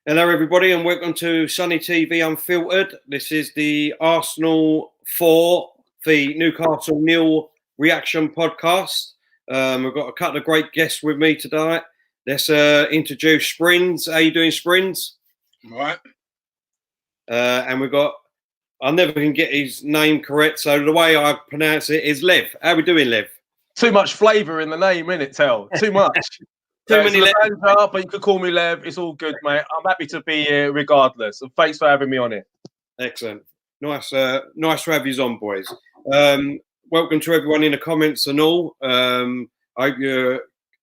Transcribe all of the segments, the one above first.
Hello, everybody, and welcome to Sunny TV Unfiltered. This is the Arsenal 4, the Newcastle 0 reaction podcast. We've got a couple of great guests with me tonight. Let's introduce Springs. How you doing, Springs? All right. And we've got, I never can get his name correct, so the way I pronounce it is Lev. How we doing, Lev? Too much flavour in the name, innit, Tel? Too much. Too many Lev. But you could call me Lev. It's all good, mate. I'm happy to be here regardless. And thanks for having me on it. Excellent. Nice to have you on, boys. Welcome to everyone in the comments and all. I hope you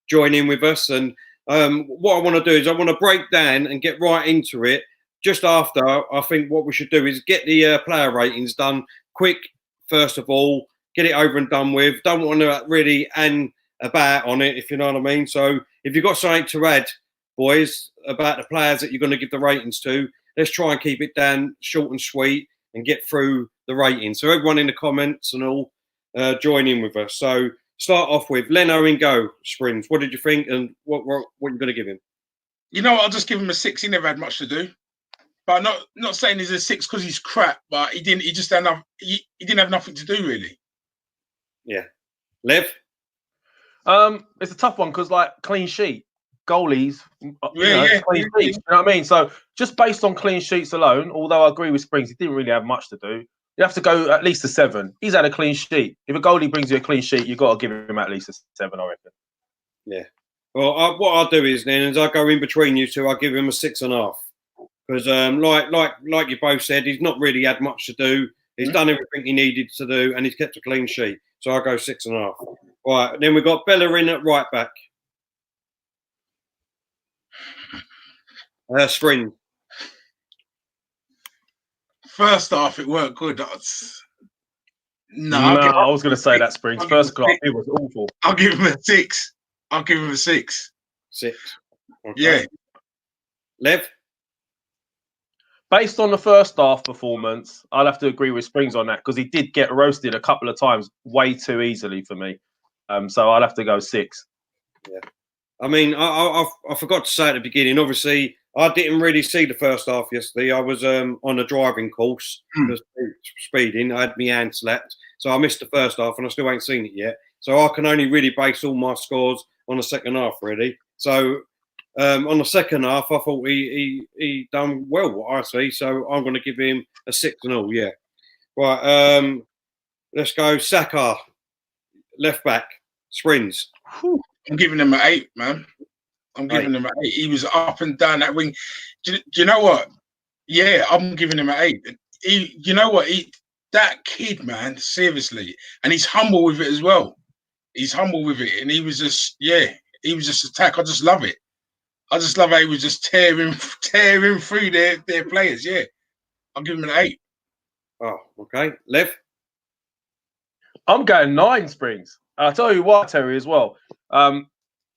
join in with us. And what I want to do is I want to break down and get right into it. Just after, I think what we should do is get the player ratings done quick, first of all. Get it over and done with. Don't want to really hang about on it, if you know what I mean. So if you've got something to add, boys, about the players that you're going to give the ratings to, let's try and keep it down short and sweet and get through the ratings. So everyone in the comments and all, join in with us. So start off with Leno in go, Springs. What did you think, and what are you going to give him? You know what? I'll just give him a 6. He never had much to do. But not saying he's a 6 because he's crap, but he just had enough. He didn't have nothing to do really. Yeah, Lev. It's a tough one because, like, clean sheet, goalies, clean sheets, you know what I mean? So just based on clean sheets alone, although I agree with Springs, he didn't really have much to do. You have to go at least a 7. He's had a clean sheet. If a goalie brings you a clean sheet, you've got to give him at least a 7, I reckon. Yeah. Well, what I'll do is then, as I go in between you two, I'll give him a 6.5. Because, like you both said, he's not really had much to do. He's done everything he needed to do, and he's kept a clean sheet. So I'll go 6.5. Right, then we've got Bellerin at right back. Spring. First half, it weren't good. I was going to say that, Springs. First half, it was awful. I'll give him a 6. I'll give him a 6. 6. Okay. Yeah. Lev? Based on the first half performance, I'll have to agree with Springs on that because he did get roasted a couple of times way too easily for me. So I'll have to go 6. Yeah. I mean, I forgot to say at the beginning, obviously, I didn't really see the first half yesterday. I was on a driving course, speeding. I had my hand slapped. So I missed the first half and I still ain't seen it yet. So I can only really base all my scores on the second half, really. So on the second half, I thought he done well, what I see. So I'm going to give him a 6.5, yeah. Right, let's go Saka, left back, Springs. I'm giving him an 8, man. I'm giving him an 8. He was up and down that wing. Do you know what? Yeah, I'm giving him an 8. You know what? That kid, man, seriously. And he's humble with it as well. He's humble with it. And he was just attack. I just love it. I just love how he was just tearing through their players. Yeah, I'll give him an 8. Oh, okay. Lev? I'm going 9, Springs. I'll tell you why, Terry, as well.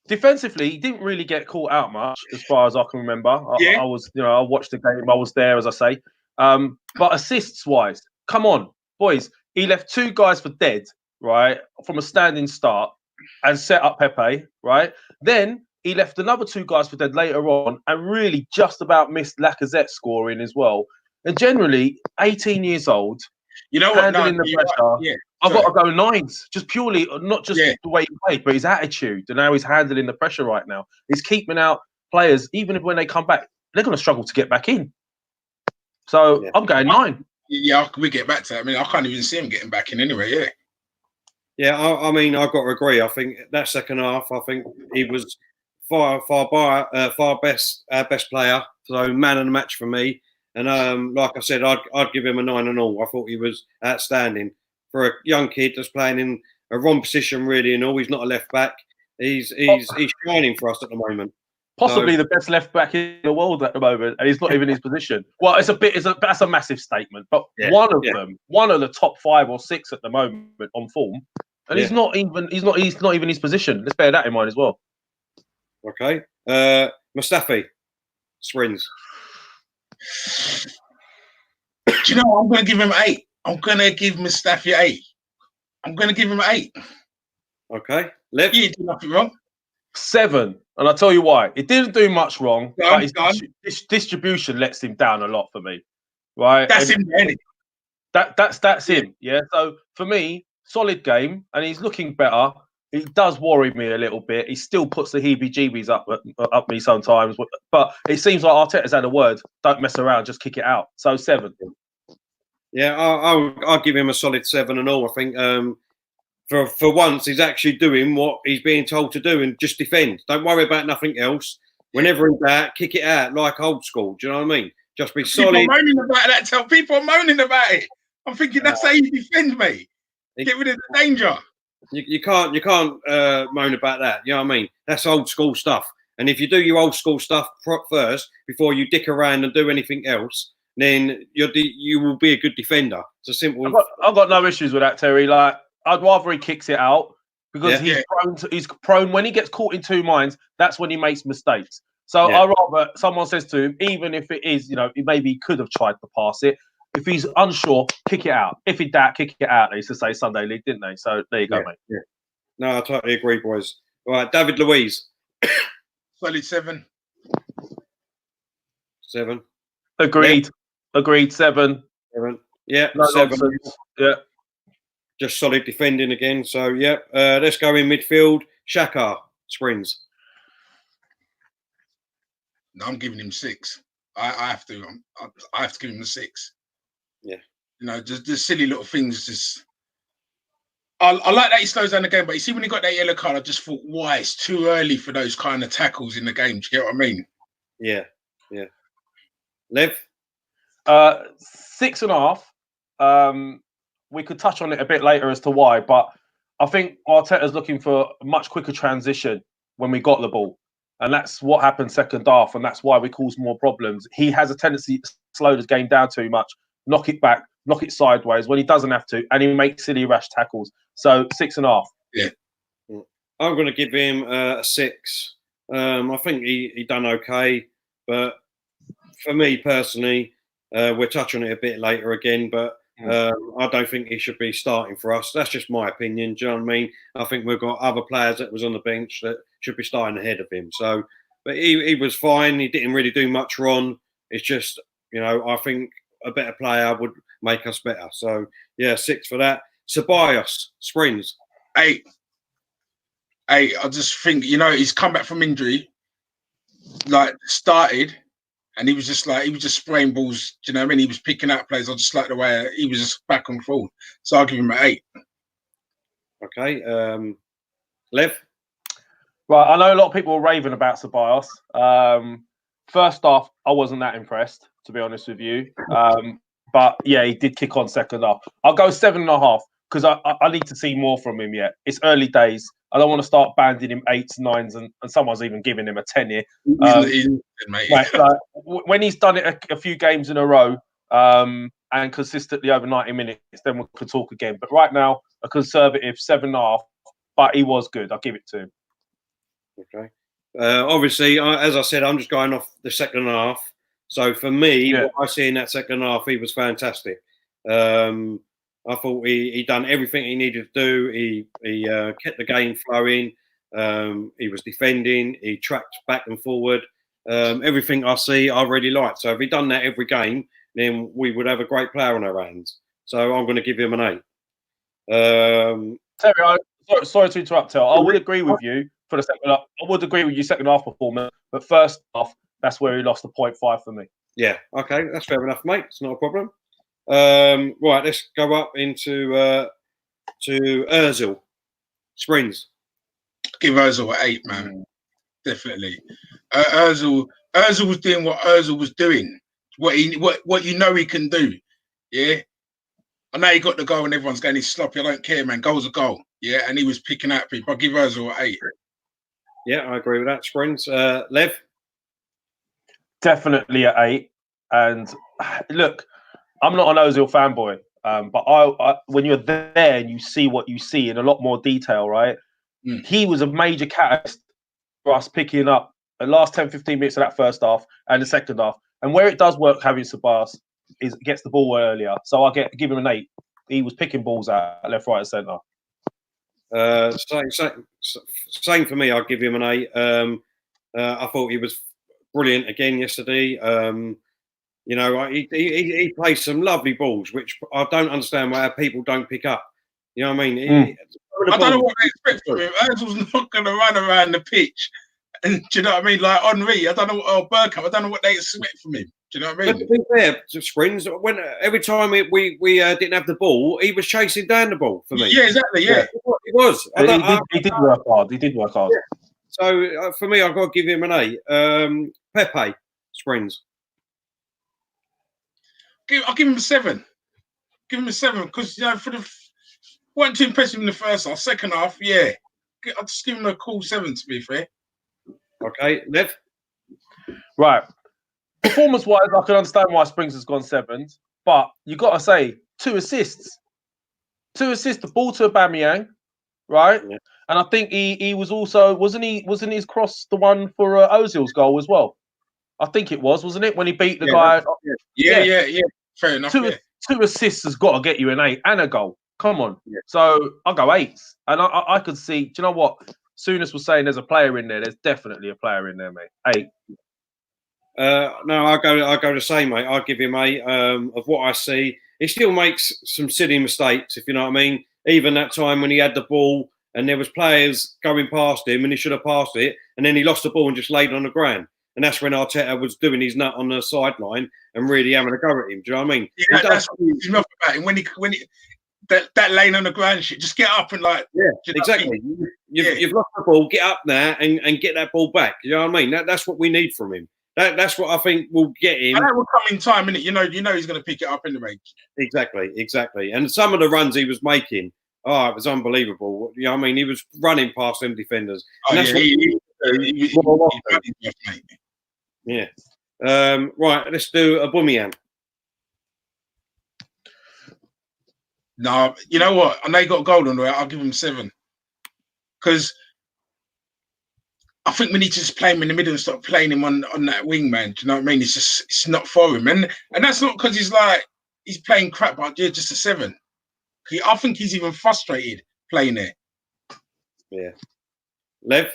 Defensively, he didn't really get caught out much, as far as I can remember. I was, I watched the game. I was there, as I say. But assists-wise, come on, boys. He left 2 guys for dead, right, from a standing start and set up Pepe, right? Then he left another 2 guys for dead later on and really just about missed Lacazette scoring as well. And generally, 18 years old, you know what? Handling the pressure. I've got to go 9s, just purely, not just the way he played, but his attitude and how he's handling the pressure right now. He's keeping out players, even if when they come back, they're going to struggle to get back in. So I'm going 9. Yeah, we get back to that. I mean, I can't even see him getting back in anyway, yeah. Yeah, I mean, I've got to agree. I think that second half, I think he was far best player. So man of the match for me. And like I said, I'd give him a 9.5. I thought he was outstanding for a young kid that's playing in a wrong position, really. And all, he's not a left back. He's shining for us at the moment. Possibly the best left back in the world at the moment, and he's not even in his position. Well, that's a massive statement. But one of the top 5 or 6 at the moment on form, and he's not even his position. Let's bear that in mind as well. Okay, Mustafi, Springs. Do you know what? I'm going to give him 8. I'm going to give Mustafi 8. I'm going to give him 8. Okay. Liv? You did nothing wrong. 7, and I'll tell you why. It didn't do much wrong, but his distribution lets him down a lot for me. Right? That's him, really. That's him. Yeah. So for me, solid game, and he's looking better. He does worry me a little bit. He still puts the heebie-jeebies up me sometimes, but it seems like Arteta's had a word. Don't mess around, just kick it out. So 7. Yeah, I'll give him a solid 7 and all. I think for once he's actually doing what he's being told to do and just defend. Don't worry about nothing else. Whenever in doubt, kick it out like old school. Do you know what I mean? Just be solid. People are moaning about that. Tell people are moaning about it. I'm thinking that's how you defend me. Get rid of the danger. You can't moan about that. You know what I mean? That's old school stuff. And if you do your old school stuff first before you dick around and do anything else, then you will be a good defender. It's a simple. I've got no issues with that, Terry. Like, I'd rather he kicks it out because he's prone when he gets caught in two minds. That's when he makes mistakes. So I'd rather someone says to him, even if it is, maybe he could have tried to pass it. If he's unsure, kick it out. If he doubt, kick it out. They used to say Sunday League, didn't they? So there you go, mate. Yeah. No, I totally agree, boys. All right, David Luiz. Solid 7. 7. Agreed. Yeah. Agreed. 7. 7. Yeah, no 7. Nonsense. Yeah. Just solid defending again. So, yeah. Let's go in midfield. Xhaka, Springs. No, I'm giving him 6. I have to. I have to give him the 6. Yeah. Just the silly little things. Just I like that he slows down the game, but you see when he got that yellow card, I just thought, why it's too early for those kind of tackles in the game. Do you get what I mean? Yeah. Yeah. Lev? 6.5. We could touch on it a bit later as to why, but I think Arteta's looking for a much quicker transition when we got the ball. And that's what happened second half, and that's why we cause more problems. He has a tendency to slow the game down too much, knock it back, knock it sideways when he doesn't have to, and he makes silly rash tackles. So 6.5. Yeah. I'm going to give him a 6. I think he done okay, but for me personally, we'll touch on it a bit later again, but I don't think he should be starting for us. That's just my opinion. Do you know what I mean? I think we've got other players that was on the bench that should be starting ahead of him. So, but he was fine. He didn't really do much wrong. It's just, I think a better player would make us better. So, yeah, 6 for that. Ceballos, Springs. 8. I just think, he's come back from injury, started, and he was just spraying balls. Do you know what I mean? He was picking out plays. I just like the way he was just back and forth. So I'll give him an 8. Okay. Lev? Right, I know a lot of people were raving about Ceballos. First off, I wasn't that impressed, to be honest with you. But yeah, he did kick on second half. I'll go 7.5 because I need to see more from him yet. It's early days. I don't want to start banding him 8s, 9s, and someone's even giving him a 10 here. When he's done it a few games in a row and consistently over 90 minutes, then we could talk again. But right now, a conservative 7.5, but he was good. I'll give it to him. Okay. Obviously, as I said, I'm just going off the second half. So for me, what I see in that second half, he was fantastic. I thought he done everything he needed to do. He kept the game flowing. He was defending. He tracked back and forward. Everything I see, I really liked. So if he'd done that every game, then we would have a great player on our hands. So I'm going to give him an 8. Terry, sorry to interrupt, Tel. I would agree with you for the second half. I would agree with you second half performance, but first half, that's where he lost the 0.5 for me. Yeah, okay, that's fair enough, mate. It's not a problem. Right, let's go up into to Ozil. Springs. Give Ozil an 8, man. Definitely. Ozil was doing what Ozil was doing. What he can do. Yeah. I know he got the goal and everyone's going, he's sloppy. I don't care, man. Goal's a goal. Yeah. And he was picking out people. I'll give Ozil an 8. Yeah, I agree with that. Springs. Lev? Definitely an 8. And look, I'm not an Ozil fanboy, but I when you're there and you see what you see in a lot more detail, right? He was a major catalyst for us picking up the last 10, 15 minutes of that first half and the second half. And where it does work, having Ceballos is gets the ball earlier. So I give him an 8. He was picking balls out left, right, and centre. Same for me. I'd give him an 8. I thought he was brilliant again yesterday. He plays some lovely balls, which I don't understand why people don't pick up. You know what I mean? I don't know what they expect from him. Ozil's not going to run around the pitch. And do you know what I mean? Like Henry, I don't know, or Bergkamp, I don't know what they expect from him. Do you know what I mean? But to be fair to Springs, when every time we didn't have the ball, he was chasing down the ball for me. Yeah, exactly. Yeah, he was. He did work hard. He did work hard. Yeah. So for me, I've got to give him an 8. Pepe Springs. I'll give him a 7. Give him a 7 because wasn't too impressive in the first half. Second half, yeah, I'll just give him a cool 7 to be fair. Okay, Lev. Right. Performance-wise, I can understand why Springs has gone 7, but you got to say 2 assists. 2 assists, the ball to Aubameyang, right? Yeah. And I think he was also wasn't his cross the one for Ozil's goal as well? I think it wasn't it, when he beat the guy? Yeah. Fair enough. 2 assists has got to get you an 8 and a goal. Come on. Yeah. So I'll go 8. And I could see, do you know what? Souness was saying there's a player in there. There's definitely a player in there, mate. 8. No, I'll go the same, mate. I'll give him 8. Of what I see, he still makes some silly mistakes, if you know what I mean. Even that time when he had the ball and there was players going past him and he should have passed it, and then he lost the ball and just laid on the ground. And that's when Arteta was doing his nut on the sideline and really having a go at him. Do you know what I mean? Yeah, that's what he's enough about him. When he that lane on the ground shit, just get up and exactly. You've lost the ball, get up there and get that ball back. You know what I mean? That's what we need from him. That's what I think will get him. And that will come in time, innit? You know he's going to pick it up in the range. Exactly. And some of the runs he was making, it was unbelievable. You know what I mean? He was running past them defenders. Yeah. Right, let's do Aubameyang. No, you know what? I know he got a goal on the way. I'll give him 7. Because I think we need to just play him in the middle and stop playing him on that wing, man. Do you know what I mean? It's not for him. And that's not because he's playing crap, but yeah, just a 7. I think he's even frustrated playing there. Yeah. Lev?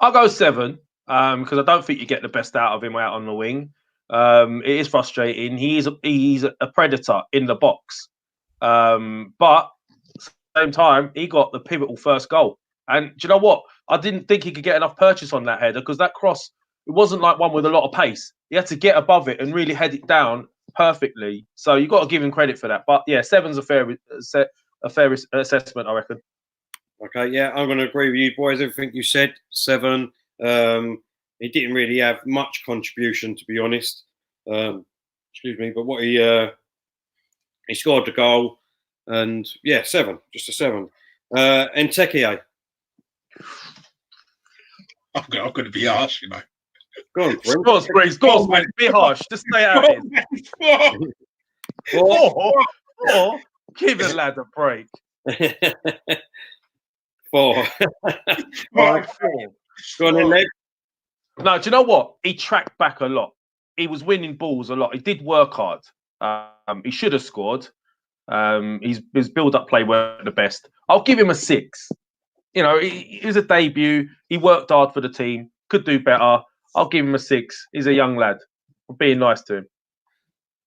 I'll go 7 because I don't think you get the best out of him out on the wing. It is frustrating. He's a predator in the box. But at the same time, he got the pivotal first goal. And do you know what? I didn't think he could get enough purchase on that header because that cross, it wasn't like one with a lot of pace. He had to get above it and really head it down perfectly. So you got to give him credit for that. But yeah, 7's a fair assessment, I reckon. Okay, yeah, I'm going to agree with you, boys. Everything you said, 7. He didn't really have much contribution, to be honest. Excuse me, but what he scored the goal, and yeah, 7, just a 7. Nketiah. I'm going to be harsh, you know. Go on, Springs. Go on, man. Be harsh. Just stay out of it. 4. Give the lad a break. 4. Right, 4. Go on, Leg. No, do you know what? He tracked back a lot. He was winning balls a lot. He did work hard. He should have scored. His build-up play weren't the best. I'll give him a 6. You know, it was a debut. He worked hard for the team. Could do better. I'll give him a 6. He's a young lad. I'm being nice to him.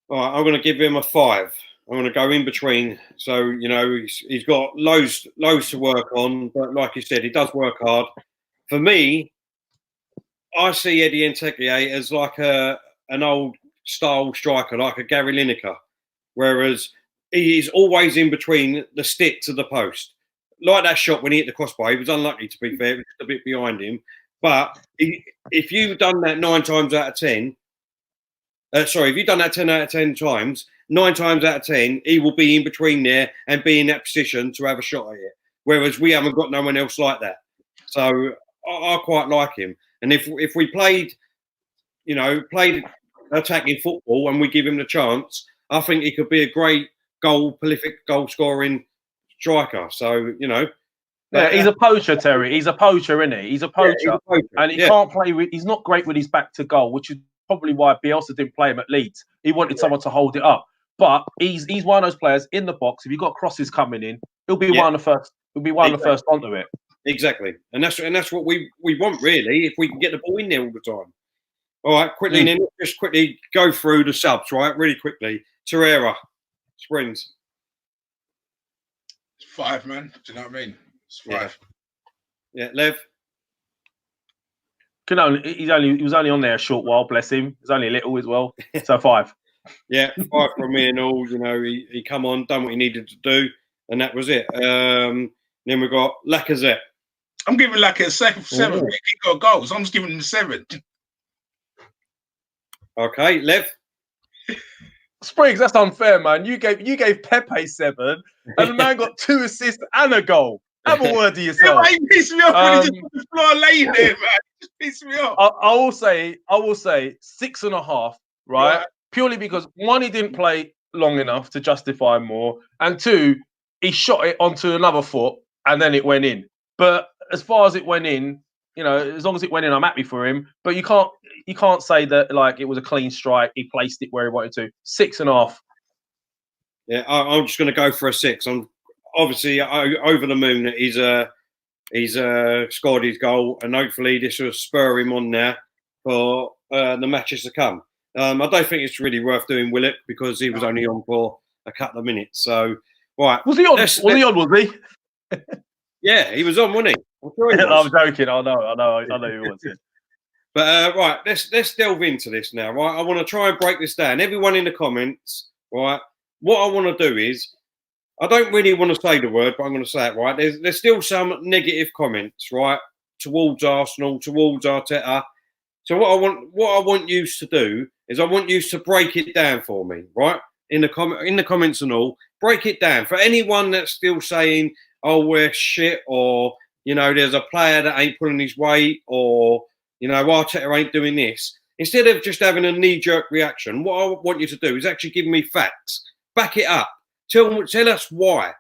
All right, I'm going to give him a 5. I'm going to go in between. So, you know, he's got loads to work on. But like you said, he does work hard. For me, I see Eddie Nketiah as like an old style striker, like a Gary Lineker. Whereas he is always in between the stick to the post. Like that shot when he hit the crossbar, he was unlucky, to be fair, just a bit behind him. But if you've done that 9 times out of 10, if you've done that 10 out of 10 times, 9 times out of 10, he will be in between there and be in that position to have a shot at it. Whereas we haven't got no one else like that. So I quite like him. And if we played attacking football and we give him the chance, I think he could be a great prolific goal scoring striker. So, you know. Yeah, he's a poacher, Terry. He's a poacher, isn't he? He's a poacher. Yeah, he's a poacher. And he can't play he's not great with his back to goal, which is probably why Bielsa didn't play him at Leeds. He wanted someone to hold it up. But he's one of those players in the box. If you've got crosses coming in, he'll be one of the first We'll be one of the first onto it. Exactly, and that's what we want really. If we can get the ball in there all the time. All right, quickly, then just quickly go through the subs, right? Really quickly. Torreira, Springs. It's 5, man. Do you know what I mean? It's 5. Yeah, Lev. He was only on there a short while, bless him. He's only a little as well. So 5. Yeah, 5 from me and all. You know, he come on, done what he needed to do, and that was it. Then we got Lacazette. I'm giving Lacazette 7. He got goals. I'm just giving him 7. Okay, Lev. Spriggs, that's unfair, man. You gave Pepe 7, and the man got 2 assists and a goal. Have a word to yourself. Yeah, he pissed me off when he just put the floor laying there, man. Just pissed me off. I will say 6.5, right? Purely because 1, he didn't play long enough to justify more, and 2, he shot it onto another foot and then it went in. But as far as it went in, you know, as long as it went in, I'm happy for him. But you can't say that like it was a clean strike. He placed it where he wanted to. 6.5. Yeah, I'm just going to go for a 6. I'm obviously over the moon that he's scored his goal, and hopefully this will spur him on there for the matches to come. I don't think it's really worth doing Willock because he was only on for a couple of minutes. So, right, was he on? Was he? Yeah, he was on, wasn't he? I'm sure he was. I'm joking. I know he was. But right, let's delve into this now. Right, I want to try and break this down. Everyone in the comments, right? What I want to do is, I don't really want to say the word, but I'm going to say it. Right, there's still some negative comments, right, towards Arsenal, towards Arteta. So what I want you to do is I want you to break it down for me, right? In the comments and all, break it down for anyone that's still saying, "Oh, we're shit," or you know, there's a player that ain't pulling his weight, or you know, Arteta ain't doing this. Instead of just having a knee-jerk reaction, what I want you to do is actually give me facts, back it up, tell us why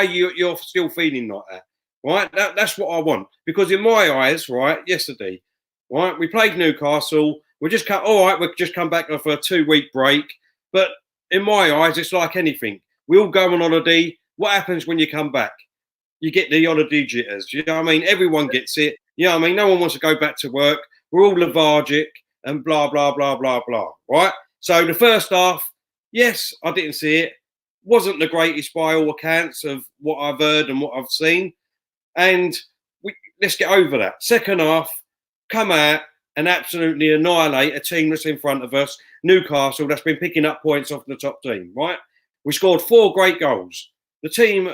you're still feeling like that, right? That's what I want, because in my eyes, right, yesterday, right, we played Newcastle. We've just come back off a 2-week break, but in my eyes, it's like anything. We all go on holiday. What happens when you come back? You get the holiday jitters. You know what I mean? Everyone gets it. You know what I mean? No one wants to go back to work. We're all lethargic and blah, blah, blah, blah, blah. Right? So the first half, yes, I didn't see it. Wasn't the greatest by all accounts of what I've heard and what I've seen. And let's get over that. Second half, come out and absolutely annihilate a team that's in front of us, Newcastle, that's been picking up points off the top team, right? We scored 4 great goals. The team,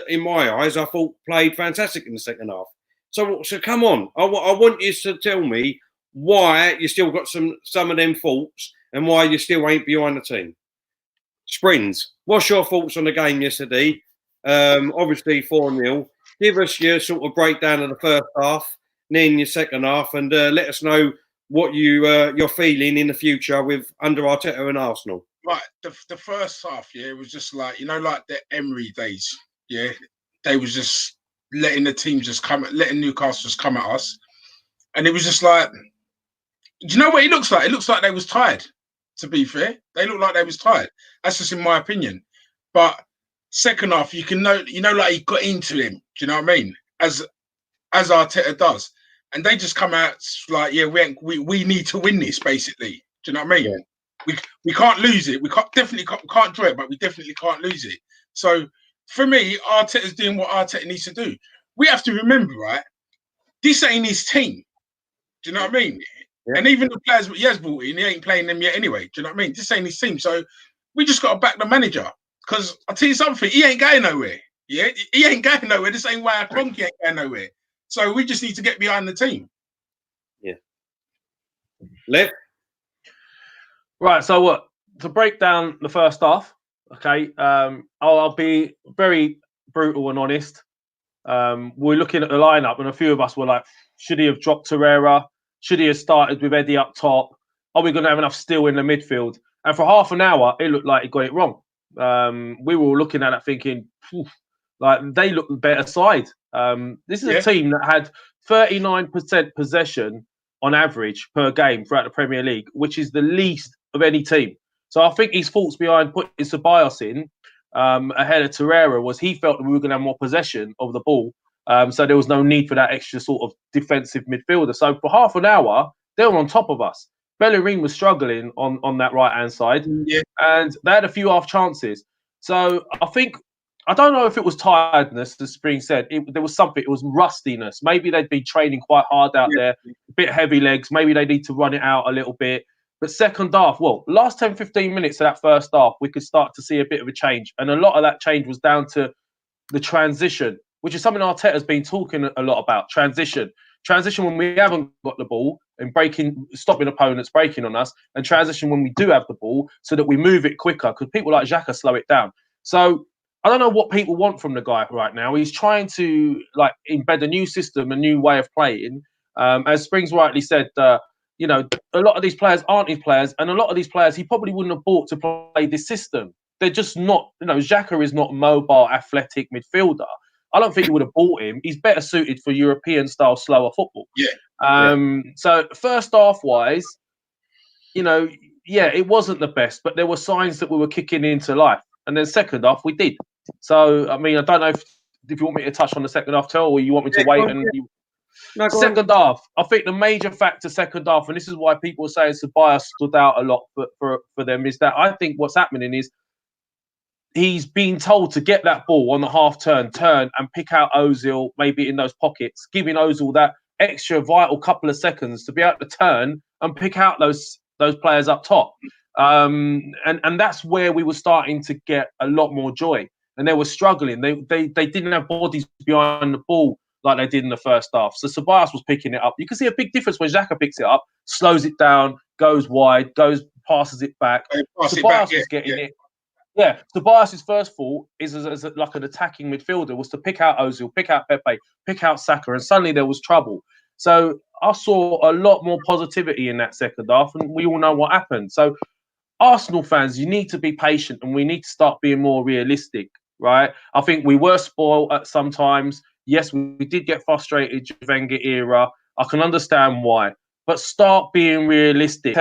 in my eyes, I thought played fantastic in the second half. So come on. I want you to tell me why you still got some of them faults and why you still ain't behind the team. Springs, what's your thoughts on the game yesterday? Obviously 4-0. Give us your sort of breakdown of the first half, then your second half, and let us know what you're feeling in the future with under Arteta and Arsenal. Right, the first half, yeah, it was just like, you know, like the Emery days, yeah. They was just letting the team letting Newcastle just come at us, and it was just like, do you know what it looks like? It looks like they was tired. To be fair, they look like they was tired. That's just in my opinion. But second half, you know, like he got into him. Do you know what I mean? As Arteta does, and they just come out like, yeah, we need to win this, basically. Do you know what I mean? Yeah. We can't lose it. We definitely can't draw it, but we definitely can't lose it. So for me, Arteta's doing what Arteta needs to do. We have to remember, right? This ain't his team. Do you know what I mean? Yeah. And even the players he has brought in, he ain't playing them yet anyway. Do you know what I mean? This ain't his team. So we just got to back the manager. Because I'll tell you something, he ain't going nowhere. Yeah, he ain't going nowhere. The same way Kroenke ain't going nowhere. So we just need to get behind the team. Yeah. Lev? Right, so what? To break down the first half, okay, I'll be very brutal and honest. We're looking at the lineup, and a few of us were like, should he have dropped Torreira? Should he have started with Eddie up top? Are we going to have enough steel in the midfield? And for half an hour, it looked like he got it wrong. We were all looking at it thinking, like, they look the better side. This is a team that had 39% possession on average per game throughout the Premier League, which is the least of any team. So I think his faults behind putting Ceballos in ahead of Torreira was he felt that we were going to have more possession of the ball. So there was no need for that extra sort of defensive midfielder. So for half an hour, they were on top of us. Bellerin was struggling on that right-hand side, and they had a few half chances. So I don't know if it was tiredness, as Spring said. There was something. It was rustiness. Maybe they'd been training quite hard out there, a bit heavy legs. Maybe they need to run it out a little bit. But second half, last 10, 15 minutes of that first half, we could start to see a bit of a change. And a lot of that change was down to the transition, which is something Arteta's been talking a lot about. Transition when we haven't got the ball and stopping opponents breaking on us, and transition when we do have the ball so that we move it quicker, because people like Xhaka slow it down. So I don't know what people want from the guy right now. He's trying to embed a new system, a new way of playing. As Springs rightly said, a lot of these players aren't his players, and a lot of these players he probably wouldn't have bought to play this system. They're just not, Xhaka is not mobile, athletic midfielder. I don't think he would have bought him. He's better suited for European-style, slower football. So first half-wise, it wasn't the best, but there were signs that we were kicking into life. And then second half, we did. So, I mean, I don't know if you want me to touch on the second half, or you want me to wait. Second half, I think the major factor second half, and this is why people are saying Ceballos stood out a lot for them, is that I think what's happening is he's been told to get that ball on the half turn and pick out Ozil maybe in those pockets, giving Ozil that extra vital couple of seconds to be able to turn and pick out those players up top. And that's where we were starting to get a lot more joy. And they were struggling. They didn't have bodies behind the ball like they did in the first half. So Ceballos was picking it up. You can see a big difference when Xhaka picks it up, slows it down, goes wide, passes it back. Ceballos was getting it. Yeah, Ceballos' first thought is as like an attacking midfielder was to pick out Ozil, pick out Pepe, pick out Saka, and suddenly there was trouble. So I saw a lot more positivity in that second half, and we all know what happened. So Arsenal fans, you need to be patient, and we need to start being more realistic, right? I think we were spoiled at some times. Yes, we did get frustrated during the Wenger era. I can understand why, but start being realistic.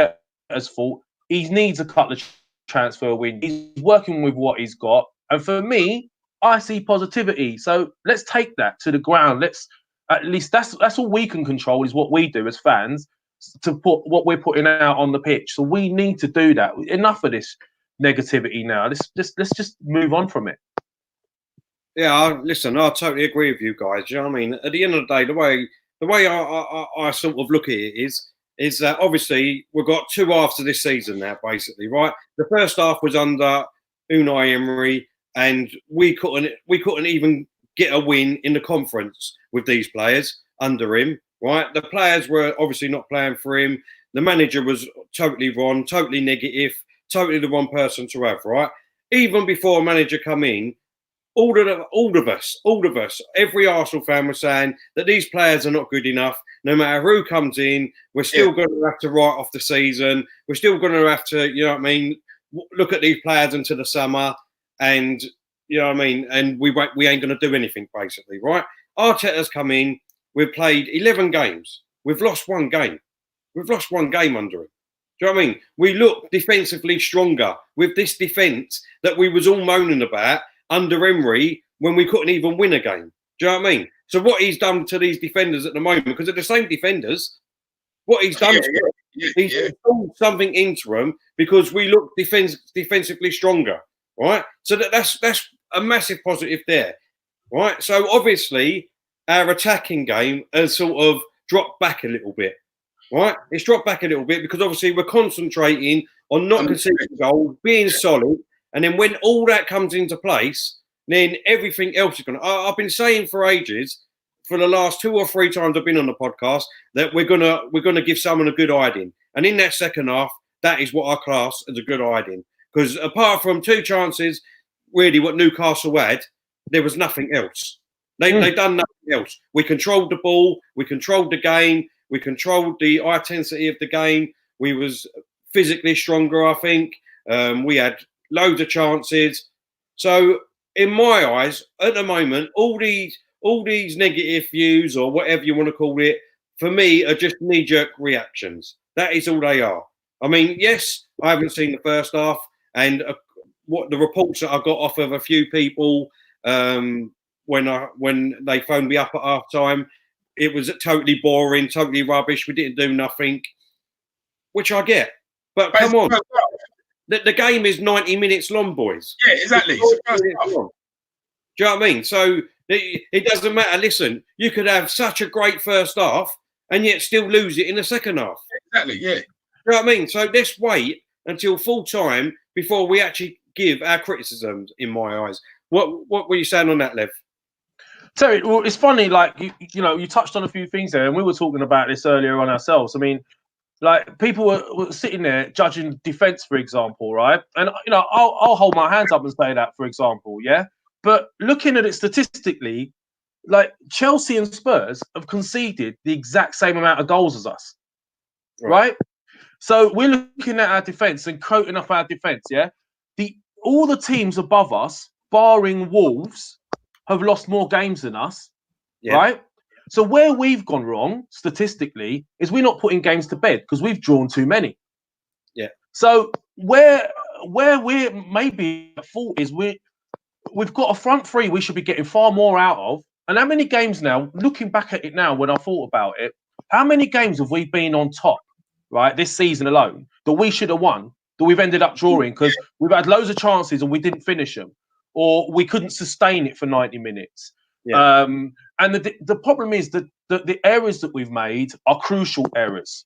As fault, he needs a couple of transfer win. He's working with what he's got, and for me, I see positivity. So let's take that to the ground. At least that's all we can control is what we do as fans to put what we're putting out on the pitch. So we need to do that. Enough of this negativity now. Let's just move on from it. Yeah, listen, I totally agree with you guys. You know what I mean? At the end of the day, the way I sort of look at it is that obviously we've got two halves of this season now, basically, right? The first half was under Unai Emery, and we couldn't even get a win in the conference with these players under him, right? The players were obviously not playing for him. The manager was totally wrong, totally negative, totally the wrong person to have, right? Even before a manager come in, all of us, every Arsenal fan was saying that these players are not good enough. No matter who comes in, we're still going to have to write off the season. We're still going to have to, you know what I mean, look at these players until the summer, and you know what I mean. And we ain't going to do anything basically, right? Arteta's come in. We've played 11 games. We've lost one game. We've lost one game under him. Do you know what I mean? We look defensively stronger with this defence that we was all moaning about under Emery when we couldn't even win a game. Do you know what I mean? So what he's done to these defenders at the moment, because they're the same defenders, what he's done to them, he's installed something into them because we look defensively stronger, right? So that's a massive positive there, right? So obviously our attacking game has sort of dropped back a little bit, right? It's dropped back a little bit because obviously we're concentrating on not conceding goals, being solid, and then when all that comes into place, then everything else is going to... I've been saying for ages, for the last 2 or 3 times I've been on the podcast, that we're gonna give someone a good hiding. And in that second half, that is what I class as a good hiding. Because apart from 2 chances, really what Newcastle had, there was nothing else. They done nothing else. We controlled the ball, we controlled the game, we controlled the intensity of the game. We was physically stronger, I think. We had loads of chances. So in my eyes, at the moment, all these negative views or whatever you want to call it, for me, are just knee-jerk reactions. That is all they are. I mean, yes, I haven't seen the first half, and what the reports that I got off of a few people when they phoned me up at half time, it was totally boring, totally rubbish. We didn't do nothing, which I get. But come on, the game is 90 minutes long, boys. Yeah, exactly. Do you know what I mean? So it doesn't matter. Listen, you could have such a great first half and yet still lose it in the second half. Exactly, yeah. You know what I mean? So let's wait until full time before we actually give our criticisms, in my eyes. What were you saying on that, Lev? Terry, well, it's funny, like, you touched on a few things there, and we were talking about this earlier on ourselves. I mean, like, people were sitting there judging defence, for example, right? And, I'll hold my hands up and say that, for example, yeah? But looking at it statistically, like, Chelsea and Spurs have conceded the exact same amount of goals as us, right? So we're looking at our defence and quoting up our defence, yeah? All the teams above us, barring Wolves, have lost more games than us, right? So where we've gone wrong, statistically, is we're not putting games to bed because we've drawn too many. Yeah. So where we're maybe at fault is we've got a front three we should be getting far more out of. And how many games now, looking back at it now when I thought about it, how many games have we been on top, right, this season alone, that we should have won, that we've ended up drawing because we've had loads of chances and we didn't finish them, or we couldn't sustain it for 90 minutes. Yeah. And the problem is that the errors that we've made are crucial errors.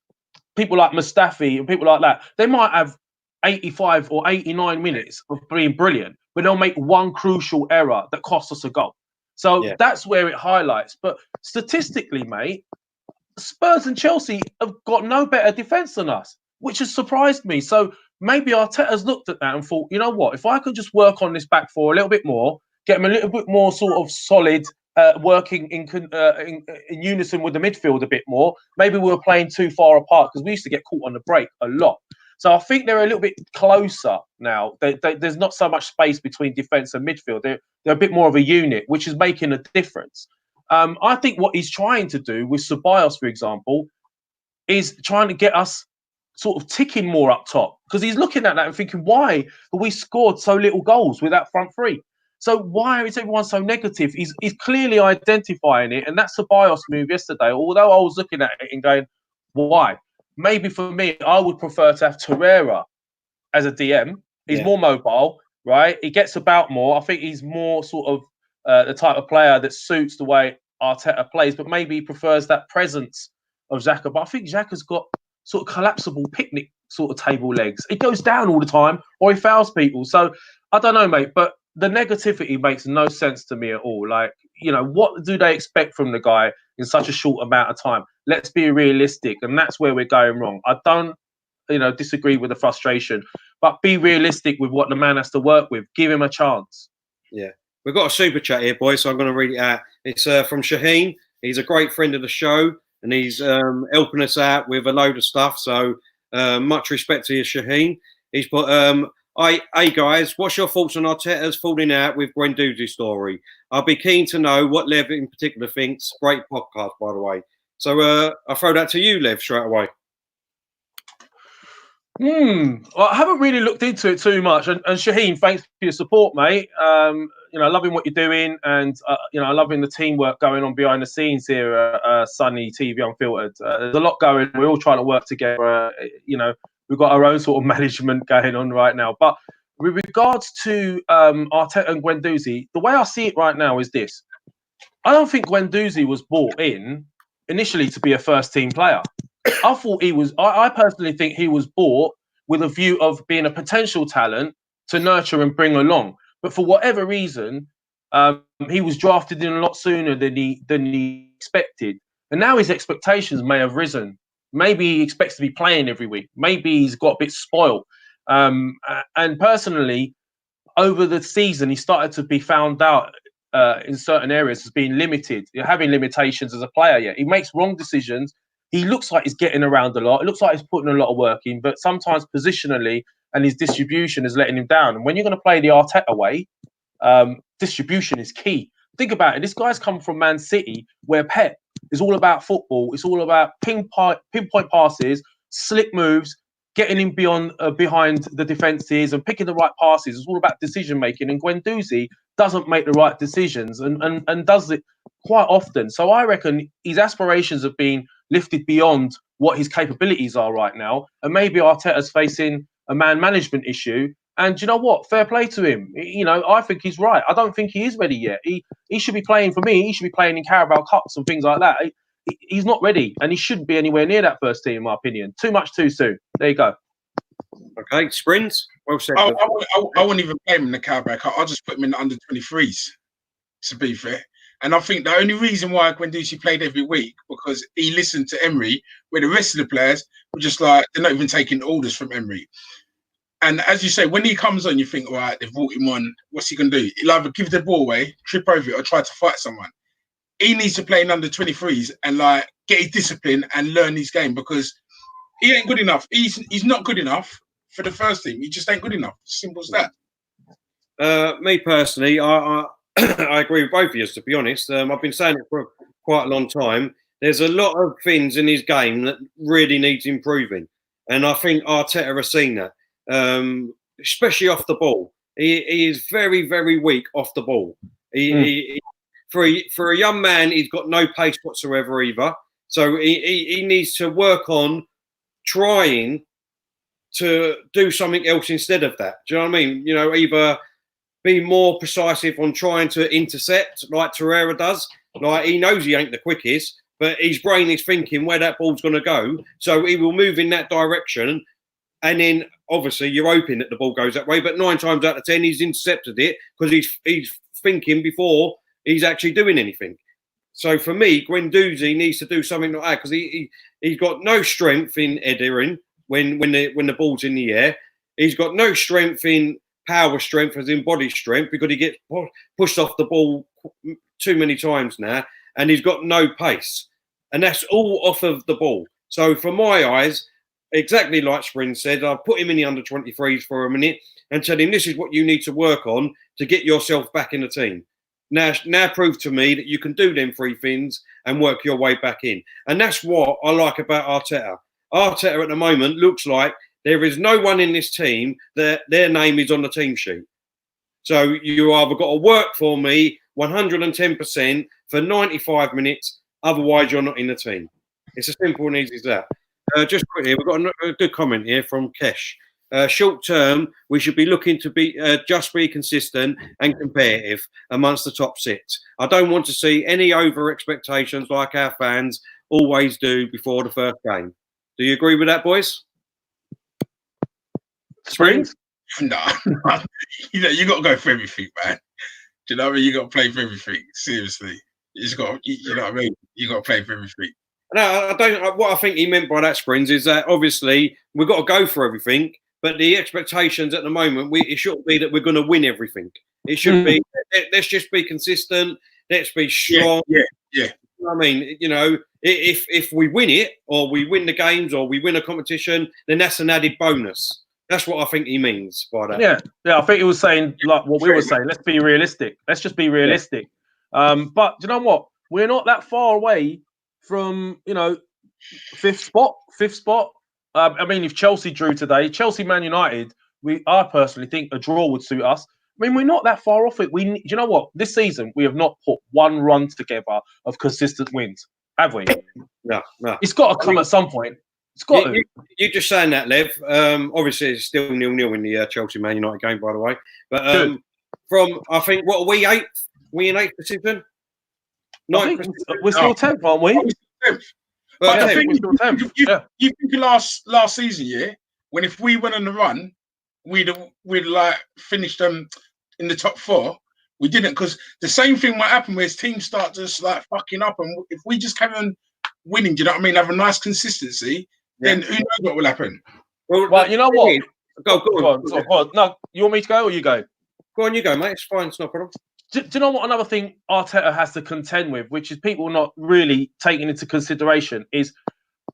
People like Mustafi and people like that, they might have 85 or 89 minutes of being brilliant, but they'll make one crucial error that costs us a goal. So that's where it highlights. But statistically, mate, Spurs and Chelsea have got no better defence than us, which has surprised me. So maybe Arteta's looked at that and thought, you know what, if I could just work on this back four a little bit more, get them a little bit more sort of solid, working in unison with the midfield a bit more. Maybe we were playing too far apart because we used to get caught on the break a lot. So I think they're a little bit closer now. There's not so much space between defence and midfield. They're a bit more of a unit, which is making a difference. I think what he's trying to do with Ceballos, for example, is trying to get us sort of ticking more up top, because he's looking at that and thinking, why have we scored so little goals with that front three? So why is everyone so negative? He's clearly identifying it, and that Ceballos move yesterday, although I was looking at it and going, why? Maybe for me, I would prefer to have Torreira as a DM. He's more mobile, right? He gets about more. I think he's more sort of the type of player that suits the way Arteta plays, but maybe he prefers that presence of Xhaka. But I think Xhaka's got sort of collapsible picnic sort of table legs. He goes down all the time, or he fouls people. So I don't know, mate, but the negativity makes no sense to me at all. Like, what do they expect from the guy in such a short amount of time? Let's be realistic, and that's where we're going wrong. I don't, disagree with the frustration, but be realistic with what the man has to work with. Give him a chance. Yeah. We've got a super chat here, boys, so I'm going to read it out. It's from Shaheen. He's a great friend of the show, and he's helping us out with a load of stuff. So much respect to you, Shaheen. He's put, hey guys, what's your thoughts on Arteta's falling out with Guendouzi's story? I'll be keen to know what Lev in particular thinks. Great podcast, by the way. So I'll throw that to you, Lev, straight away. Well, I haven't really looked into it too much. And Shaheen, thanks for your support, mate. Loving what you're doing, and loving the teamwork going on behind the scenes here at Sunny TV Unfiltered. There's a lot going. We're all trying to work together. We've got our own sort of management going on right now. But with regards to Arteta and Guendouzi, the way I see it right now is this. I don't think Guendouzi was brought in initially to be a first-team player. I thought he was. I personally think he was bought with a view of being a potential talent to nurture and bring along. But for whatever reason, he was drafted in a lot sooner than he expected, and now his expectations may have risen. Maybe he expects to be playing every week. Maybe he's got a bit spoiled. And personally, over the season, he started to be found out in certain areas as being limited, having limitations as a player. Yeah, he makes wrong decisions. He looks like he's getting around a lot. It looks like he's putting a lot of work in, but sometimes positionally and his distribution is letting him down. And when you're going to play the Arteta way, distribution is key. Think about it. This guy's come from Man City, where Pep is all about football. It's all about pinpoint passes, slick moves, getting him beyond behind the defenses and picking the right passes. It's all about decision making. And Guendouzi doesn't make the right decisions and does it quite often. So I reckon his aspirations have been lifted beyond what his capabilities are right now. And maybe Arteta's facing a man management issue. And you know what? Fair play to him. You know, I think he's right. I don't think he is ready yet. He should be playing, for me, he should be playing in Carabao Cups and things like that. He's not ready, and he shouldn't be anywhere near that first team, in my opinion. Too much too soon. There you go. Okay, Sprins. Well said. I wouldn't even play him in the Carabao Cup. I'll just put him in the under-23s, to be fair. And I think the only reason why Guendouzi played every week because he listened to Emery, where the rest of the players were just like, they're not even taking orders from Emery. And as you say, when he comes on, you think, all right, they've brought him on. What's he going to do? He'll either give the ball away, trip over it, or try to fight someone. He needs to play in under-23s and like get his discipline and learn his game because he ain't good enough. He's not good enough for the first team. He just ain't good enough. Simple as that. Me personally, I agree with both of you, to be honest. I've been saying it for quite a long time. There's a lot of things in his game that really needs improving. And I think Arteta has seen that, especially off the ball. He is very, very weak off the ball. For a young man, he's got no pace whatsoever either. So he needs to work on trying to do something else instead of that. Do you know what I mean? You know, either be more precise on trying to intercept like Torreira does. Like he knows he ain't the quickest, but his brain is thinking where that ball's going to go. So he will move in that direction. And then obviously you're hoping that the ball goes that way. But 9 times out of 10, he's intercepted it because he's thinking before he's actually doing anything. So for me, Guendouzi needs to do something like that because he's got no strength in headering when the ball's in the air. He's got no strength in power strength as in body strength because he gets pushed off the ball too many times now, and he's got no pace. And that's all off of the ball. So for my eyes, exactly like Spring said, I'll put him in the under-23s for a minute and tell him this is what you need to work on to get yourself back in the team. Now prove to me that you can do them 3 things and work your way back in. And that's what I like about Arteta. Arteta at the moment looks like there is no one in this team that their name is on the team sheet. So you either got to work for me 110% for 95 minutes, otherwise you're not in the team. It's as simple and easy as that. Just quickly, we've got a good comment here from Kesh. Short term, we should be looking to be just be consistent and competitive amongst the top 6. I don't want to see any over expectations like our fans always do before the first game. Do you agree with that, boys? Springs? No. You got to go for everything, man. Do you know what I mean? You got to play for everything. Seriously, you know what I mean? You got to play for everything. No, I don't. What I think he meant by that, Springs, is that obviously we've got to go for everything. But the expectations at the moment, it shouldn't be that we're going to win everything. It should be, let's just be consistent. Let's be strong. Yeah. You know what I mean, you know, if we win it or we win the games or we win a competition, then that's an added bonus. That's what I think he means by that. Yeah. I think he was saying like what we were saying. Let's be realistic. Let's just be realistic. Yeah. But you know what? We're not that far away from, you know, fifth spot. I mean, if Chelsea drew today, Chelsea Man United, I personally think a draw would suit us. I mean, we're not that far off it. Do you know what? This season, we have not put one run together of consistent wins, have we? No. It's got to come at some point. It's got to. You're just saying that, Lev. Obviously, it's still 0-0 in the Chelsea Man United game, by the way. But I think, what are we, 8th? We in 8th position? We're still 10th, aren't we? But I think you think last season, when if we went on the run, we'd like finished in the top 4. We didn't, because the same thing might happen where teams start just like fucking up, and if we just carry on winning, do you know what I mean? Have a nice consistency, then who knows what will happen? Well, you know what? Go on. No, you want me to go or you go? Go on, you go, mate. It's fine. It's no problem. Do you know what another thing Arteta has to contend with, which is people not really taking into consideration, is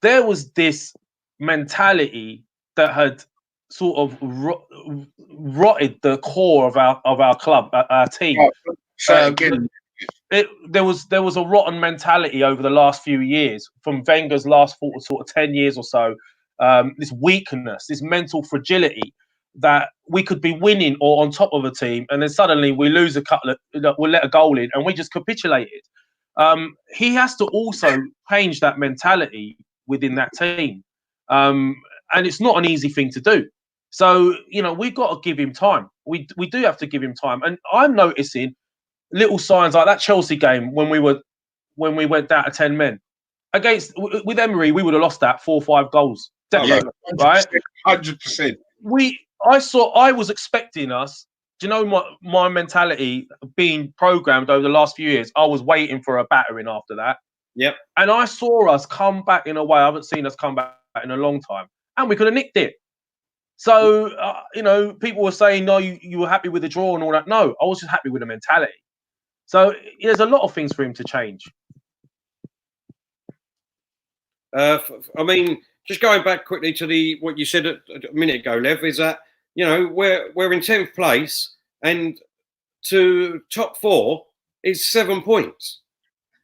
there was this mentality that had sort of rotted the core of our club, our team. There was a rotten mentality over the last few years, from Wenger's last sort of 10 years or so, this weakness, this mental fragility that we could be winning or on top of a team, and then suddenly we lose we'll let a goal in, and we just capitulated. He has to also change that mentality within that team, and it's not an easy thing to do. So we've got to give him time. We do have to give him time, and I'm noticing little signs like that Chelsea game when we went down to 10 men with Emery, we would have lost that 4 or 5 goals, definitely, right? 100%. I was expecting us. Do you know my mentality being programmed over the last few years? I was waiting for a battering after that. Yep. And I saw us come back in a way I haven't seen us come back in a long time, and we could have nicked it. So people were saying, no, you were happy with the draw and all that. No, I was just happy with the mentality. So there's a lot of things for him to change. I mean, just going back quickly to what you said a minute ago, Lev, is that we're in 10th place, and to top 4 is 7 points.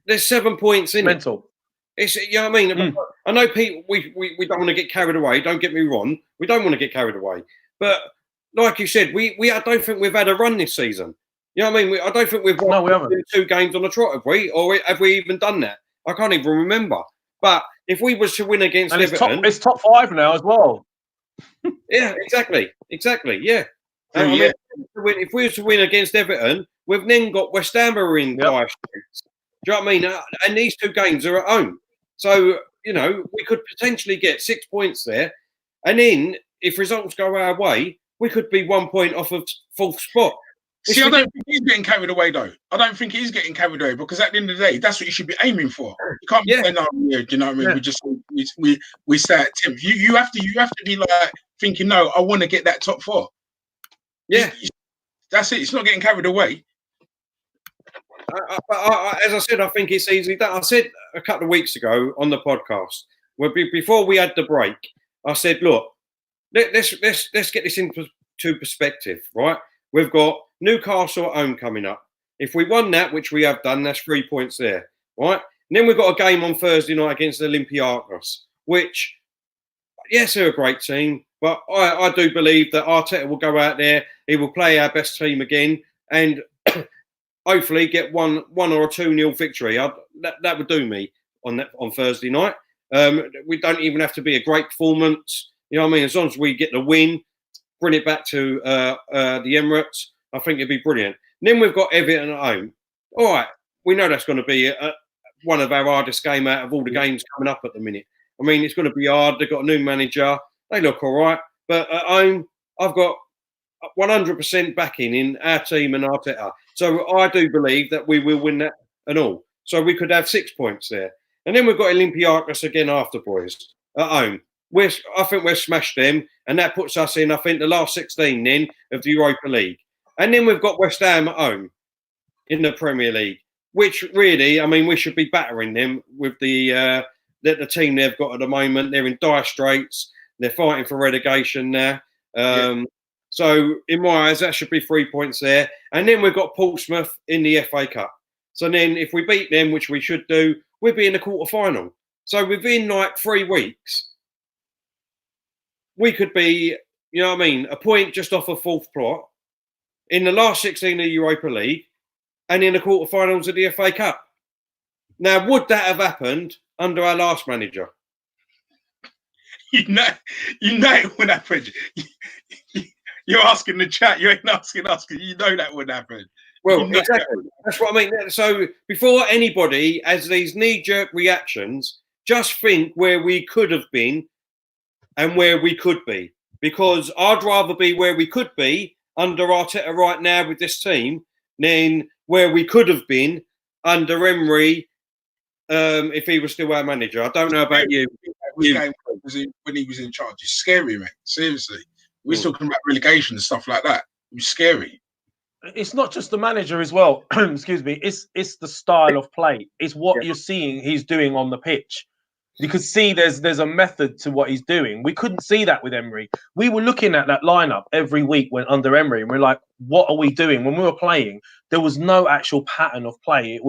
There's 7 points in Mental. It's what I mean. I know people. We don't want to get carried away. Don't get me wrong. We don't want to get carried away. But like you said, I don't think we've had a run this season. You know what I mean? I don't think we've won we haven't. 2 games on the trot, have we? Or have we even done that? I can't even remember. But if we was to win against Everton, it's top 5 now as well. Yeah, exactly. Yeah. Yeah. If we was to win against Everton, we've then got West Ham are in dire straits. Do you know what I mean? And these 2 games are at home. So, we could potentially get 6 points there. And then, if results go our way, we could be 1 point off of 4th spot. See, I don't think he's getting carried away, though. I don't think he's getting carried away, because at the end of the day, that's what you should be aiming for. You can't be saying, "No, do you know what I mean? Yeah. We stay at 10th." You have to be like thinking, "No, I want to get that top 4." Yeah, that's it. It's not getting carried away. As I said, I think it's easily done. I said a couple of weeks ago on the podcast, before we had the break, I said, "Look, let's get this into perspective, right? We've got Newcastle at home coming up. If we won that, which we have done, that's 3 points there, right? And then we've got a game on Thursday night against Olympiacos, which, yes, they're a great team, but I do believe that Arteta will go out there, he will play our best team again, and hopefully get one or a 2-0 victory. That would do me on Thursday night. We don't even have to be a great performance. You know what I mean? As long as we get the win, bring it back to the Emirates, I think it'd be brilliant. And then we've got Everton at home. All right, we know that's going to be one of our hardest games out of all the games coming up at the minute. I mean, it's going to be hard. They've got a new manager. They look all right. But at home, I've got 100% backing in our team and Arteta. So I do believe that we will win that and all. So we could have 6 points there. And then we've got Olympiacos again after, boys, at home. I think we've smashed them, and that puts us in, I think, the last 16 then of the Europa League. And then we've got West Ham at home in the Premier League, which really, I mean, we should be battering them with the team they've got at the moment. They're in dire straits. They're fighting for relegation now. So in my eyes, that should be 3 points there. And then we've got Portsmouth in the FA Cup. So then if we beat them, which we should do, we'll be in the quarter-final. So within like 3 weeks, we could be, you know what I mean, a point just off of 4th plot, in the last 16 of the Europa League, and in the quarterfinals of the FA Cup. Now, would that have happened under our last manager? You know it would happen. You're asking the chat. You ain't asking us, because you know that would happen. Well, exactly. That's what I mean. So before anybody has these knee-jerk reactions, just think where we could have been and where we could be. Because I'd rather be where we could be under Arteta right now with this team than where we could have been under Emery if he was still our manager. I don't know about you. When he was in charge, it's scary, mate. Seriously. We're talking about relegation and stuff like that. It was scary. It's not just the manager as well. Excuse me. It's the style of play. It's what you're seeing he's doing on the pitch. You could see there's a method to what he's doing. We couldn't see that with Emery. We were looking at that lineup every week when under Emery, and we're like, what are we doing? When we were playing, there was no actual pattern of play. It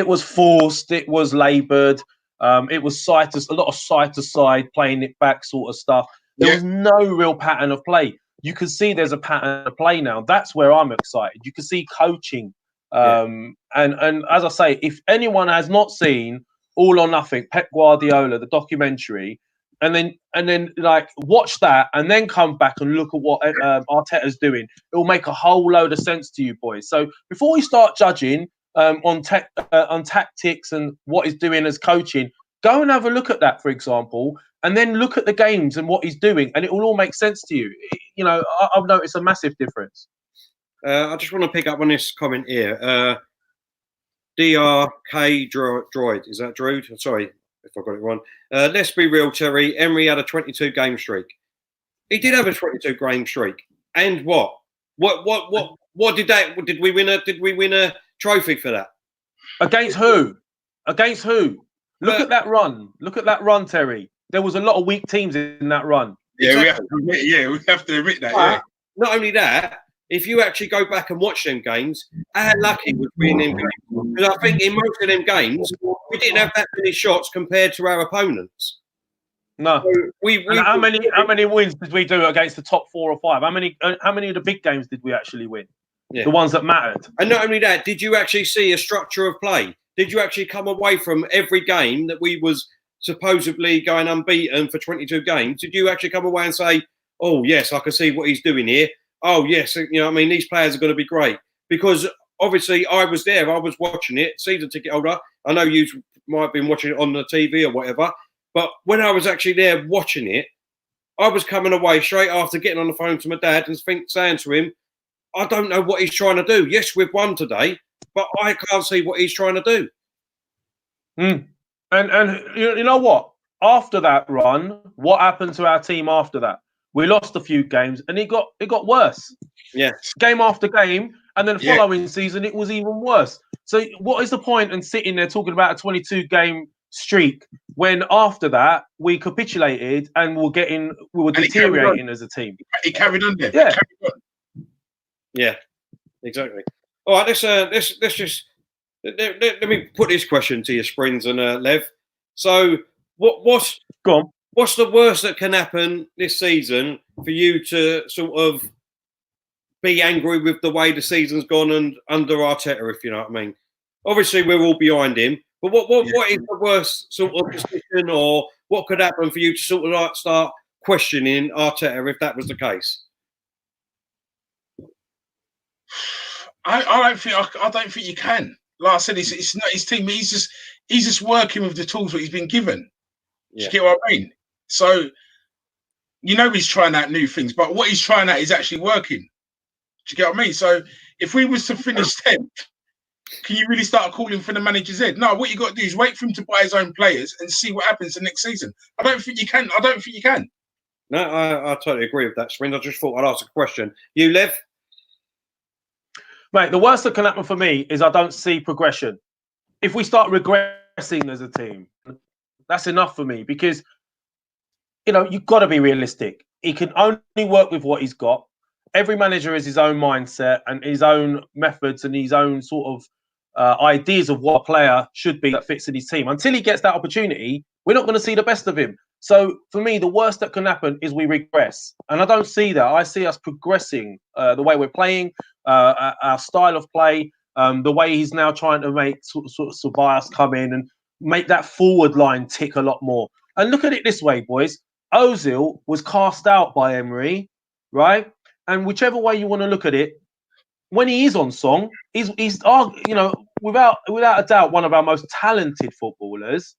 was forced, it was laboured, It was a lot of side to side, playing it back sort of stuff. There was no real pattern of play. You can see there's a pattern of play now. That's where I'm excited. You can see coaching. And as I say, if anyone has not seen All or Nothing, Pep Guardiola, the documentary, and then like watch that and then come back and look at what Arteta's doing, it will make a whole load of sense to you boys. So before we start judging on tactics and what he's doing as coaching, go and have a look at that, for example, and then look at the games and what he's doing, and it will all make sense to you. You know, I've noticed a massive difference. I just want to pick up on this comment here. DRK Droid, is that Droid? Sorry if I got it wrong. Let's be real, Terry. Emery had a 22 game streak. He did have a 22 game streak. And what? What did that? Did we win a trophy for that? Against who? Against who? Look at that run. Look at that run, Terry. There was a lot of weak teams in that run. Yeah, exactly. we have to admit that. Yeah. Not only that, if you actually go back and watch them games, how lucky was we in them games? Because I think in most of them games, we didn't have that many shots compared to our opponents. No. So how many wins did we do against the top 4 or 5? How many of the big games did we actually win? Yeah. The ones that mattered. And not only that, did you actually see a structure of play? Did you actually come away from every game that we was supposedly going unbeaten for 22 games? Did you actually come away and say, oh, yes, I can see what he's doing here. Oh, yes, you know what I mean? These players are going to be great. Because obviously I was there. I was watching it, season ticket holder. I know you might have been watching it on the TV or whatever. But when I was actually there watching it, I was coming away straight after getting on the phone to my dad and saying to him, I don't know what he's trying to do. Yes, we've won today, but I can't see what he's trying to do. And you know what? After that run, what happened to our team after that? We lost a few games and it got worse. Yeah. Game after game. And then the following season, it was even worse. So what is the point in sitting there talking about a 22-game streak when after that we capitulated and we were deteriorating as a team? It carried on there. Yeah. Yeah, exactly. All right, let's just let me put this question to you, Springs and Lev. So, what's the worst that can happen this season for you to sort of be angry with the way the season's gone and under Arteta, if you know what I mean? Obviously, we're all behind him, but what is the worst sort of position, or what could happen for you to sort of like start questioning Arteta if that was the case? I don't think you can. Like I said, it's not his team. He's just working with the tools that he's been given. Do you get what I mean? So you know he's trying out new things, but what he's trying out is actually working. Do you get what I mean? So if we was to finish 10th, can you really start calling for the manager's head? No, what you got to do is wait for him to buy his own players and see what happens the next season. I don't think you can. No, I totally agree with that, Sprint. I just thought I'd ask a question. You, Lev? Mate, the worst that can happen for me is I don't see progression. If we start regressing as a team, that's enough for me because, you know, you've got to be realistic. He can only work with what he's got. Every manager has his own mindset and his own methods and his own sort of ideas of what a player should be that fits in his team. Until he gets that opportunity, we're not going to see the best of him. So for me, the worst that can happen is we regress. And I don't see that. I see us progressing the way we're playing, our style of play, the way he's now trying to make sort of Tobias come in and make that forward line tick a lot more. And look at it this way, boys. Ozil was cast out by Emery, right? And whichever way you want to look at it, when he is on song, he's you know, without a doubt, one of our most talented footballers.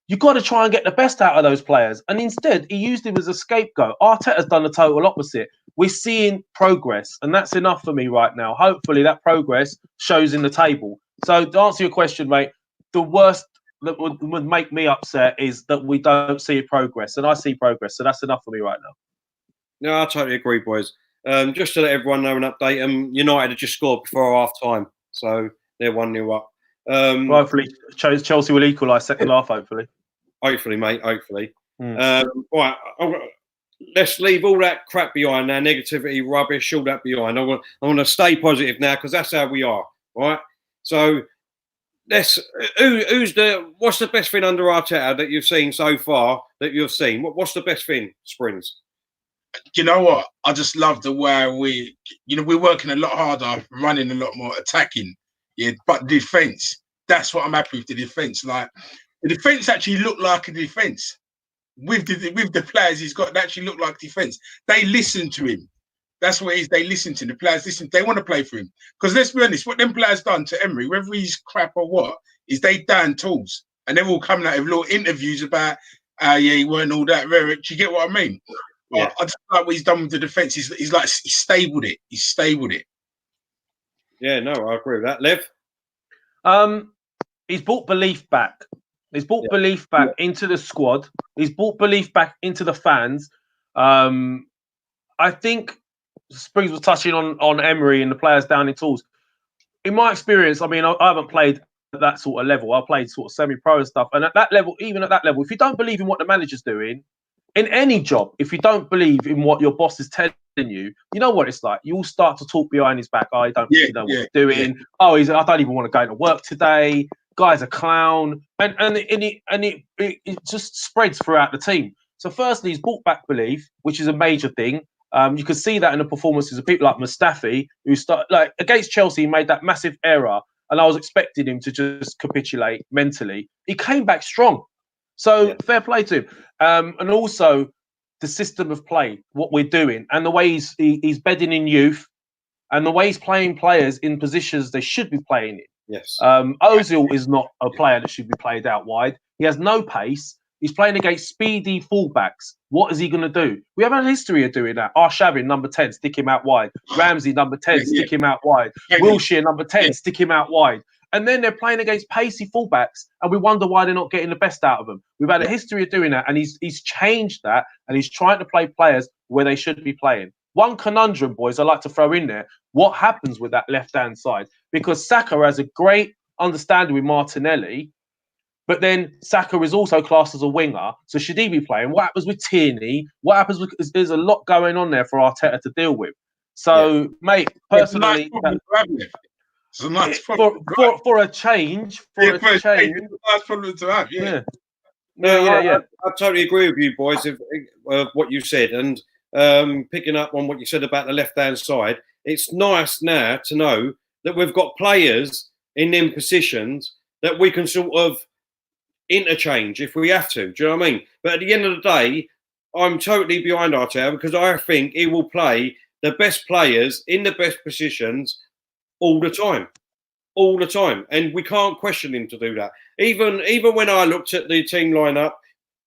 You've got to try and get the best out of those players. And instead, he used him as a scapegoat. Arteta's done the total opposite. We're seeing progress, and that's enough for me right now. Hopefully, that progress shows in the table. So to answer your question, mate, the worst that would make me upset is that we don't see progress, and I see progress. So that's enough for me right now. No, I totally agree, boys. Just to let everyone know an update, United had just scored before half-time, so they're 1-0 up. Hopefully, Chelsea will equalise second half. Hopefully, mate. Hopefully. Right, let's leave all that crap behind now. Negativity, rubbish, all that behind. I want to stay positive now because that's how we are. Right. So let's. What's the best thing under Arteta that you've seen so far? That you've seen. What's the best thing, Springs? You know what? I just love the way we're working a lot harder, running a lot more, attacking. Yeah, but defense. That's what I'm happy with. The defense, like the defense, actually look like a defense with the players he's got. They actually look like defense. They listen to him. That's what it is. They listen to the players. Listen, they want to play for him. Because let's be honest, what them players done to Emery, whether he's crap or what, is they down tools, and they're all coming out of little interviews about, yeah, he weren't all that rare. Do you get what I mean? Yeah. I just like what he's done with the defense. He's stabled it. He's stabled it. Yeah, no, I agree with that. Lev? He's brought belief back. He's brought belief back into the squad. He's brought belief back into the fans. I think Springs was touching on Emery and the players down in tools. In my experience, I mean, I haven't played at that sort of level. I played sort of semi-pro and stuff. And at that level, even at that level, if you don't believe in what the manager's doing, in any job, if you don't believe in what your boss is telling you, you know what it's like. You'll start to talk behind his back. I don't know what he's doing. Yeah. Oh, I don't even want to go to work today. Guy's a clown, and it just spreads throughout the team. So, firstly, he's brought back belief, which is a major thing. You can see that in the performances of people like Mustafi, who against Chelsea, he made that massive error, and I was expecting him to just capitulate mentally. He came back strong. So fair play to him. And also the system of play, what we're doing, and the way he's bedding in youth, and the way he's playing players in positions they should be playing in. Yes. Ozil is not a player that should be played out wide. He has no pace. He's playing against speedy fullbacks. What is he going to do? We have a history of doing that. Arshavin, number 10, stick him out wide. Ramsey, number 10, stick him out wide. Wilshere, number 10, stick him out wide. And then they're playing against pacey fullbacks, and we wonder why they're not getting the best out of them. We've had a history of doing that, and he's changed that, and he's trying to play players where they should be playing. One conundrum, boys, I like to throw in there. What happens with that left-hand side? Because Saka has a great understanding with Martinelli, but then Saka is also classed as a winger. So should he be playing? What happens with Tierney? What happens with... There's a lot going on there for Arteta to deal with. So, mate, personally... So nice for a change, it's a nice problem to have. I totally agree with you, boys, of what you said, and picking up on what you said about the left-hand side. It's nice now to know that we've got players in them positions that we can sort of interchange if we have to. Do you know what I mean? But at the end of the day, I'm totally behind Arteta because I think he will play the best players in the best positions all the time, and we can't question him to do that. Even when I looked at the team lineup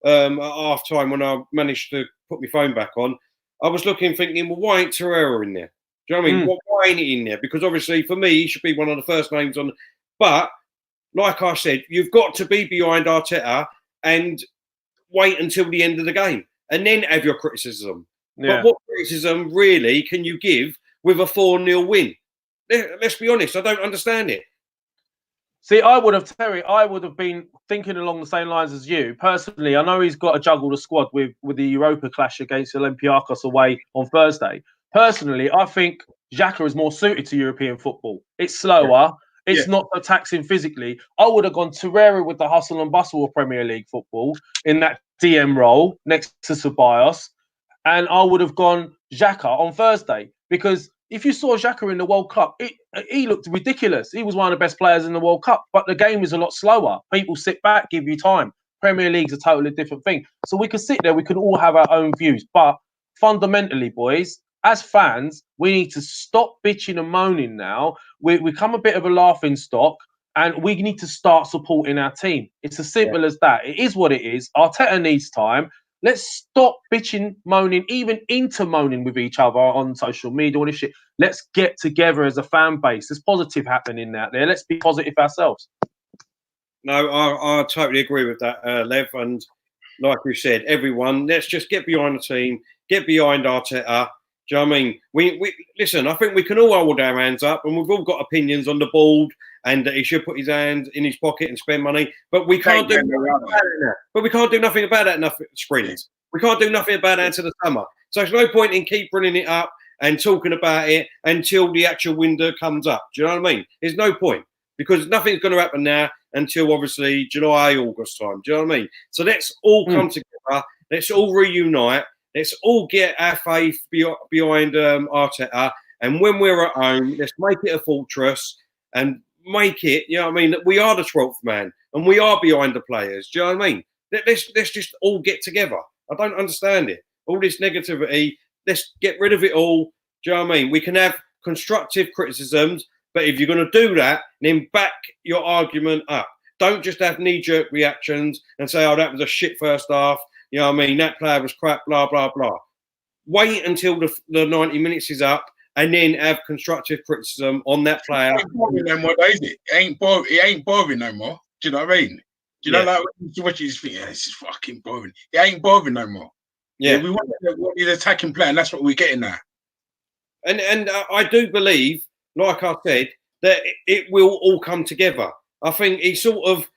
at half time, when I managed to put my phone back on, I was thinking, well, why ain't Torreira in there? Do you know what I mean? Why ain't he in there? Because obviously for me, he should be one of the first names on. But like I said, you've got to be behind Arteta and wait until the end of the game, and then have your criticism. Yeah. But what criticism really can you give with a 4-0 win? Let's be honest, I don't understand it. See, Terry, I would have been thinking along the same lines as you. Personally, I know he's got to juggle the squad with the Europa clash against Olympiacos away on Thursday. Personally, I think Xhaka is more suited to European football. It's slower. It's not so taxing physically. I would have gone Torreira with the hustle and bustle of Premier League football in that DM role next to Ceballos. And I would have gone Xhaka on Thursday because if you saw Xhaka in the World Cup, he looked ridiculous. He was one of the best players in the World Cup, but the game is a lot slower. People sit back, give you time. Premier League's a totally different thing. So we can sit there, we can all have our own views. But fundamentally, boys, as fans, we need to stop bitching and moaning now. We become a bit of a laughing stock, and we need to start supporting our team. It's as simple as that. It is what it is. Arteta needs time. Let's stop bitching, moaning, even into moaning with each other on social media, all this shit. Let's get together as a fan base. There's positive happening out there. Let's be positive ourselves. No, I totally agree with that, Lev. And like you said, everyone, let's just get behind the team, get behind Arteta. Do you know what I mean? We listen, I think we can all hold our hands up, and we've all got opinions on the board, and he should put his hand in his pocket and spend money. But we can't do nothing about it. But we can't do nothing about that in springs. We can't do nothing about it until the summer. So there's no point in keep bringing it up and talking about it until the actual window comes up. Do you know what I mean? There's no point. because nothing's going to happen now until obviously July, August time. Do you know what I mean? So let's all come together. Let's all reunite. Let's all get our faith behind Arteta. And when we're at home, let's make it a fortress and make it, you know what I mean, that we are the 12th man and we are behind the players. Do you know what I mean? Let's just all get together. I don't understand it. All this negativity, let's get rid of it all. Do you know what I mean? We can have constructive criticisms, but if you're going to do that, then back your argument up. Don't just have knee-jerk reactions and say, oh, that was a shit first half. You know what I mean? That player was crap, blah, blah, blah. Wait until the 90 minutes is up and then have constructive criticism on that player. It ain't boring no more, is it? It ain't boring no more. Do you know what I mean? Do you know, like, when you watch it, you think, yeah, this is fucking boring. It ain't boring no more. Yeah, we want the attacking player, and that's what we're getting now. And I do believe, like I said, that it will all come together. I think he sort of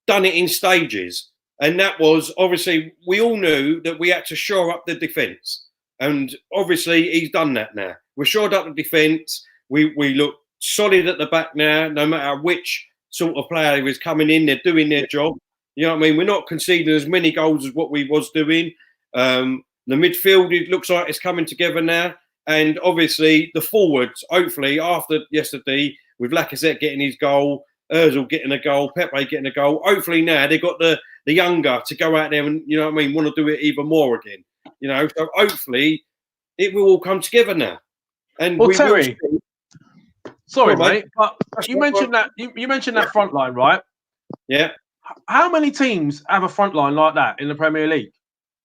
done it in stages. And that was, obviously, we all knew that we had to shore up the defence. And obviously, he's done that now. We're shored up the defence. We look solid at the back now, no matter which sort of player is coming in. They're doing their job. You know what I mean? We're not conceding as many goals as what we was doing. The midfield, it looks like it's coming together now. And obviously, the forwards, hopefully, after yesterday, with Lacazette getting his goal, Ozil getting a goal, Pepe getting a goal, hopefully now they've got the younger to go out there and, you know what I mean, want to do it even more again. You know, so hopefully it will all come together now. And well, Terry, sorry, mate, but you mentioned that front line, right? Yeah. How many teams have a front line like that in the Premier League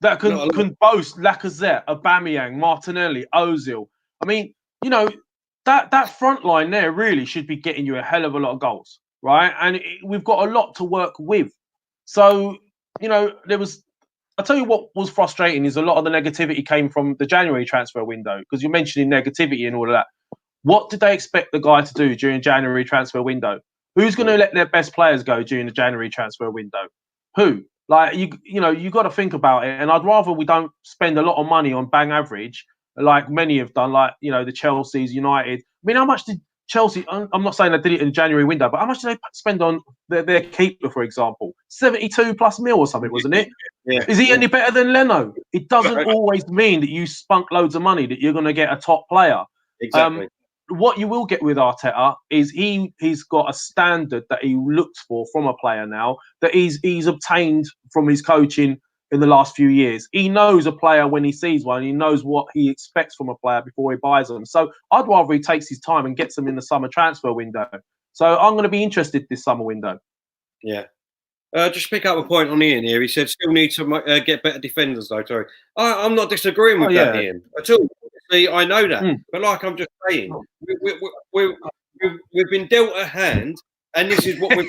that can boast Lacazette, Aubameyang, Martinelli, Ozil? I mean, you know, that front line there really should be getting you a hell of a lot of goals, right? And we've got a lot to work with. So, you know, I'll tell you what was frustrating is a lot of the negativity came from the January transfer window, because you're mentioning negativity and all of that. What did they expect the guy to do during January transfer window? Who's going to let their best players go during the January transfer window? Who? Like, you know, you got to think about it. And I'd rather we don't spend a lot of money on bang average, like many have done, like, you know, the Chelsea's, United. I mean, how much did Chelsea, I'm not saying they did it in January window, but how much did they spend on their keeper, for example? 72+ mil or something, wasn't it? Yeah. Is he any better than Leno? It doesn't always mean that you spunk loads of money that you're going to get a top player. Exactly. What you will get with Arteta is he's got a standard that he looks for from a player now, that he's obtained from his coaching in the last few years. He knows a player when he sees one. He knows what he expects from a player before he buys them. So I'd rather he takes his time and gets them in the summer transfer window. So I'm going to be interested this summer window. Yeah. Just pick up a point on Ian here. He said still need to get better defenders, though, Terry. I'm not disagreeing with that, Ian, at all. See, I know that. But like I'm just saying, we've been dealt a hand, and this is what we've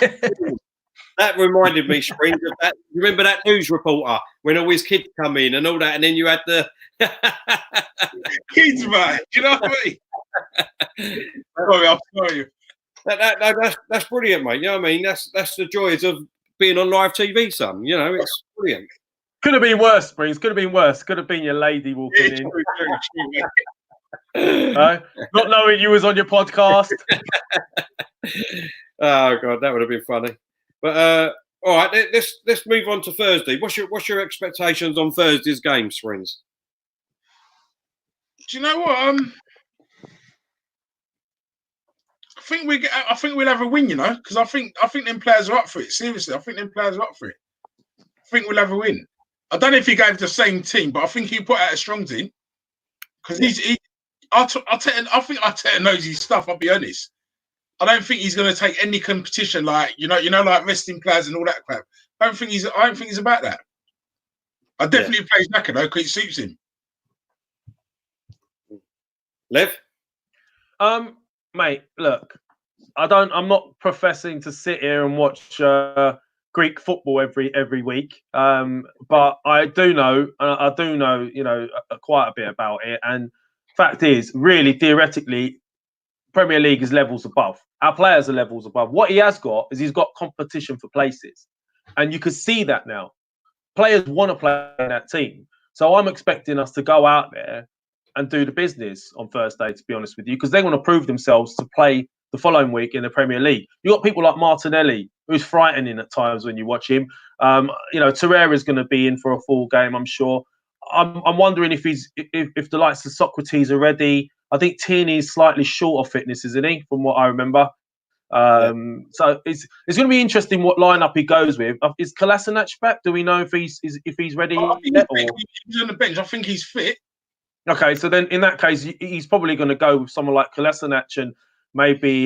That reminded me, Springs, of that. You remember that news reporter when all his kids come in and all that, and then you had the kids, man. Do you know what I mean? Sorry, I'm sorry. That's brilliant, mate. You know what I mean? That's the joys of being on live TV, son. You know, it's brilliant. Could have been worse, Springs. Could have been worse. Could have been your lady walking in. Not knowing you was on your podcast. Oh God, that would have been funny. But all right, let's move on to Thursday. What's your expectations on Thursday's game, Springs? Do you know what? I think we'll have a win. You know, because I think them players are up for it. Seriously, I think them players are up for it. I think we'll have a win. I don't know if he gave the same team, but I think he put out a strong team. Because I think Arteta knows his stuff. I'll be honest. I don't think he's going to take any competition like like resting players and all that crap. I don't think he's about that. I definitely play Xhaka though because it suits him. Lev, mate, look, I'm not professing to sit here and watch Greek football every week, but I do know, quite a bit about it. And fact is, really, theoretically, Premier League is levels above. Our players are levels above. What he has got is he's got competition for places, and you can see that now. Players want to play in that team, so I'm expecting us to go out there and do the business on Thursday. To be honest with you, because they want to prove themselves to play the following week in the Premier League. You got people like Martinelli, who's frightening at times when you watch him. Torreira's going to be in for a full game, I'm sure. I'm wondering if the likes of Socrates are ready. I think Tierney's slightly short of fitness, isn't he? From what I remember. So it's going to be interesting what lineup he goes with. Is Kolasinac back? Do we know if he's ready yet? He's on the bench. I think he's fit. Okay, so then in that case, he's probably going to go with someone like Kolasinac and maybe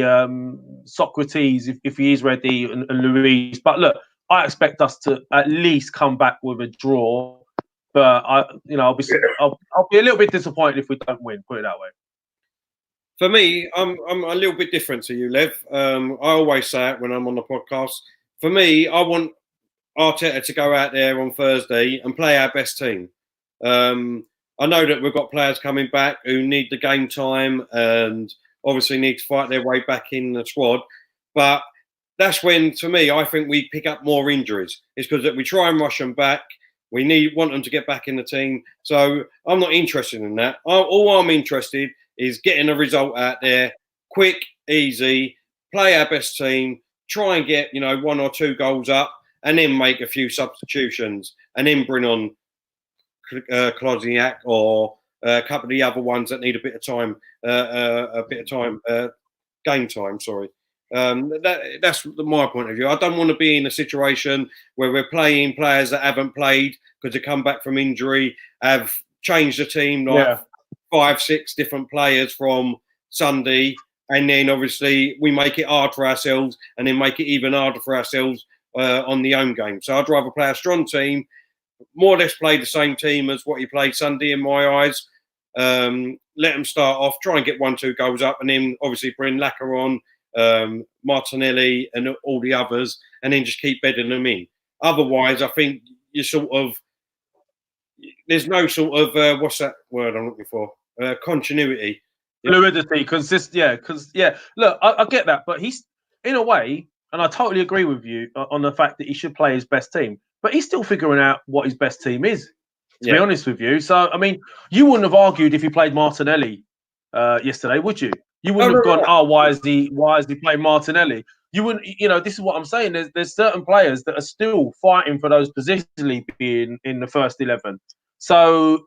Socrates if he is ready and Luis. But look, I expect us to at least come back with a draw. But I'll be a little bit disappointed if we don't win. Put it that way. For me, I'm a little bit different to you, Lev. I always say it when I'm on the podcast. For me, I want Arteta to go out there on Thursday and play our best team. I know that we've got players coming back who need the game time and obviously need to fight their way back in the squad. But that's when, to me, I think we pick up more injuries. It's because we try and rush them back. We want them to get back in the team. So I'm not interested in that. All I'm interested is getting a result out there, quick, easy, play our best team, try and get 1 or 2 goals up, and then make a few substitutions, and then bring on Klozniak or a couple of the other ones that need a bit of time, game time. Sorry. That's my point of view. I don't want to be in a situation where we're playing players that haven't played because they come back from injury, have changed the team 5, 6 different players from Sunday, and then obviously we make it hard for ourselves, and then make it even harder for ourselves on the home game. So I'd rather play a strong team, more or less play the same team as what he played Sunday in my eyes. Let them start off, try and get 1, 2 goals up, and then obviously bring Laka on, Martinelli and all the others, and then just keep bedding them in. Otherwise, I think there's no sort of what's that word I'm looking for? Continuity. Fluidity, Look, I get that, but he's in a way, and I totally agree with you on the fact that he should play his best team, but he's still figuring out what his best team is, to be honest with you. So, I mean, you wouldn't have argued if he played Martinelli yesterday, would you? You wouldn't have gone, why is he playing Martinelli? You wouldn't, this is what I'm saying. There's certain players that are still fighting for those positions being in the first 11. So,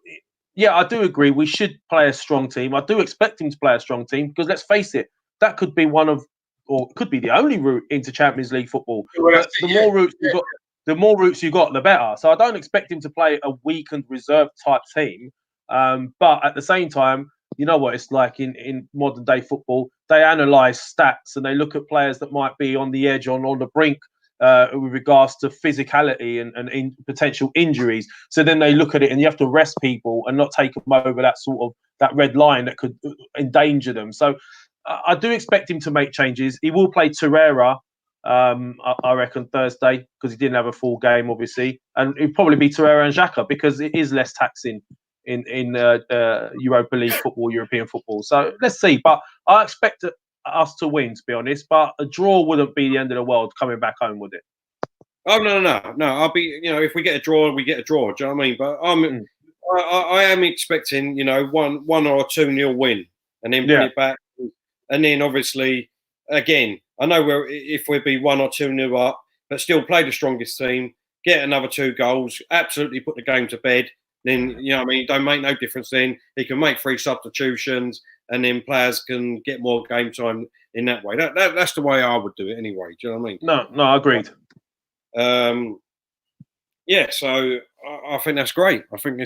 yeah, I do agree. We should play a strong team. I do expect him to play a strong team because let's face it, that could be could be the only route into Champions League football. The more routes you got, the better. So I don't expect him to play a weakened reserve type team. But at the same time, you know what it's like in modern day football. They analyse stats and they look at players that might be on the edge, on the brink with regards to physicality and potential injuries. So then they look at it and you have to rest people and not take them over that red line that could endanger them. So I do expect him to make changes. He will play Torreira, I reckon, Thursday because he didn't have a full game, obviously. And it'll probably be Torreira and Xhaka because it is less taxing in Europa League football, European football. So let's see. But I expect us to win, to be honest. But a draw wouldn't be the end of the world coming back home, would it? Oh no. I'll be, if we get a draw, we get a draw. Do you know what I mean? But I am expecting, 1 or 2-0 win, and then bring it back, and then obviously again, I know if we'd be 1 or 2-0 up, but still play the strongest team, get another 2 goals, absolutely put the game to bed. Then, it don't make no difference then. He can make 3 substitutions and then players can get more game time in that way. That's the way I would do it anyway. Do you know what I mean? No, agreed. So I think that's great. I think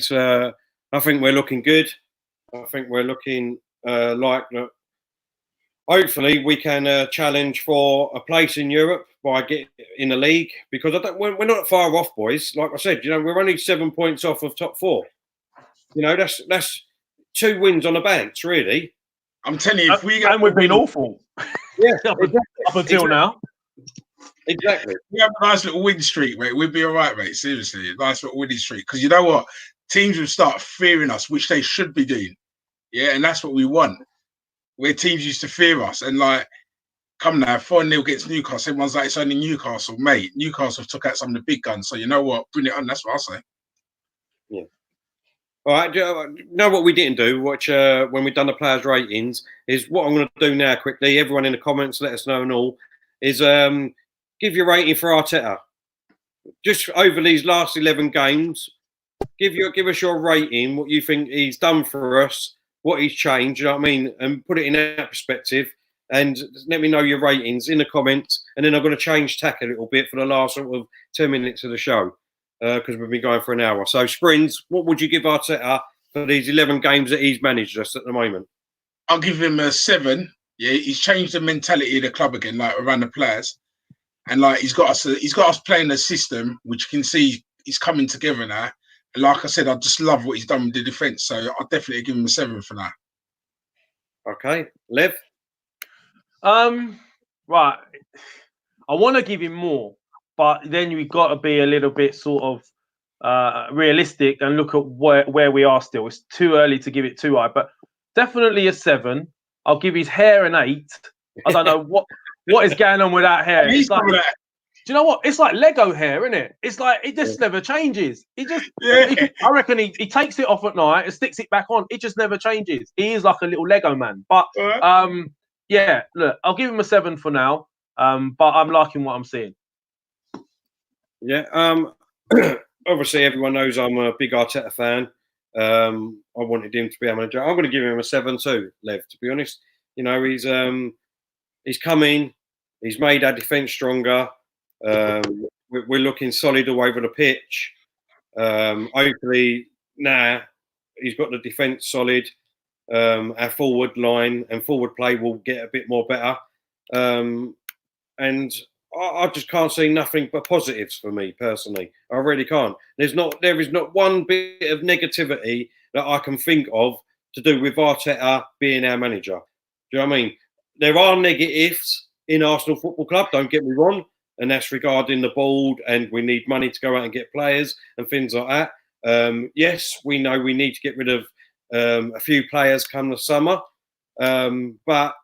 I think we're looking good. I think we're looking like that. Hopefully we can challenge for a place in Europe by getting in the league because we're not far off, boys. Like I said, we're only 7 points off of top 4. That's 2 wins on the bounce, really. I'm telling you, we've been awful. Yeah, up until now. Exactly. We have a nice little win streak, mate. We'd be all right, mate. Seriously, a nice little winning streak. Because you know what? Teams will start fearing us, which they should be doing. Yeah, and that's what we want. Where teams used to fear us. And come now, 4-0 against Newcastle. Everyone's like, it's only Newcastle. Mate, Newcastle took out some of the big guns. So you know what? Bring it on. That's what I say. Yeah. All right. Know what we didn't do, which when we've done the players' ratings, is what I'm going to do now quickly. Everyone in the comments, let us know and all, is give your rating for Arteta. Just over these last 11 games, give us your rating, what you think he's done for us, what he's changed, you know what I mean? And put it in that perspective. And let me know your ratings in the comments. And then I'm going to change tack a little bit for the last sort of 10 minutes of the show. Because we've been going for an hour. So, Springs, what would you give Arteta for these 11 games that he's managed us at the moment? I'll give him a 7. Yeah, he's changed the mentality of the club again, like around the players, and like he's got us playing a system which you can see is coming together now. And like I said, I just love what he's done with the defence, so I'll definitely give him a 7 for that. Okay, Lev. Right. I want to give him more. But then we've got to be a little bit sort of realistic and look at where we are still. It's too early to give it too high, but definitely a 7. I'll give his hair an 8. I don't know what is going on with that hair. It's like, do you know what? It's like Lego hair, isn't it? It's like it just never changes. I reckon he takes it off at night and sticks it back on. It just never changes. He is like a little Lego man. But yeah, look, I'll give him a 7 for now. But I'm liking what I'm seeing. Yeah, obviously everyone knows I'm a big Arteta fan. I wanted him to be a manager. I'm going to give him a 7 too, Lev. To be honest, you know he's come in, he's made our defence stronger. We're looking solid all over the pitch. Hopefully now he's got the defence solid. Our forward line and forward play will get a bit more better. And I just can't see nothing but positives for me personally. I really can't. There is not one bit of negativity that I can think of to do with Arteta being our manager. Do you know what I mean? There are negatives in Arsenal Football Club, don't get me wrong, and that's regarding the board and we need money to go out and get players and things like that. Yes, we know we need to get rid of a few players come the summer, but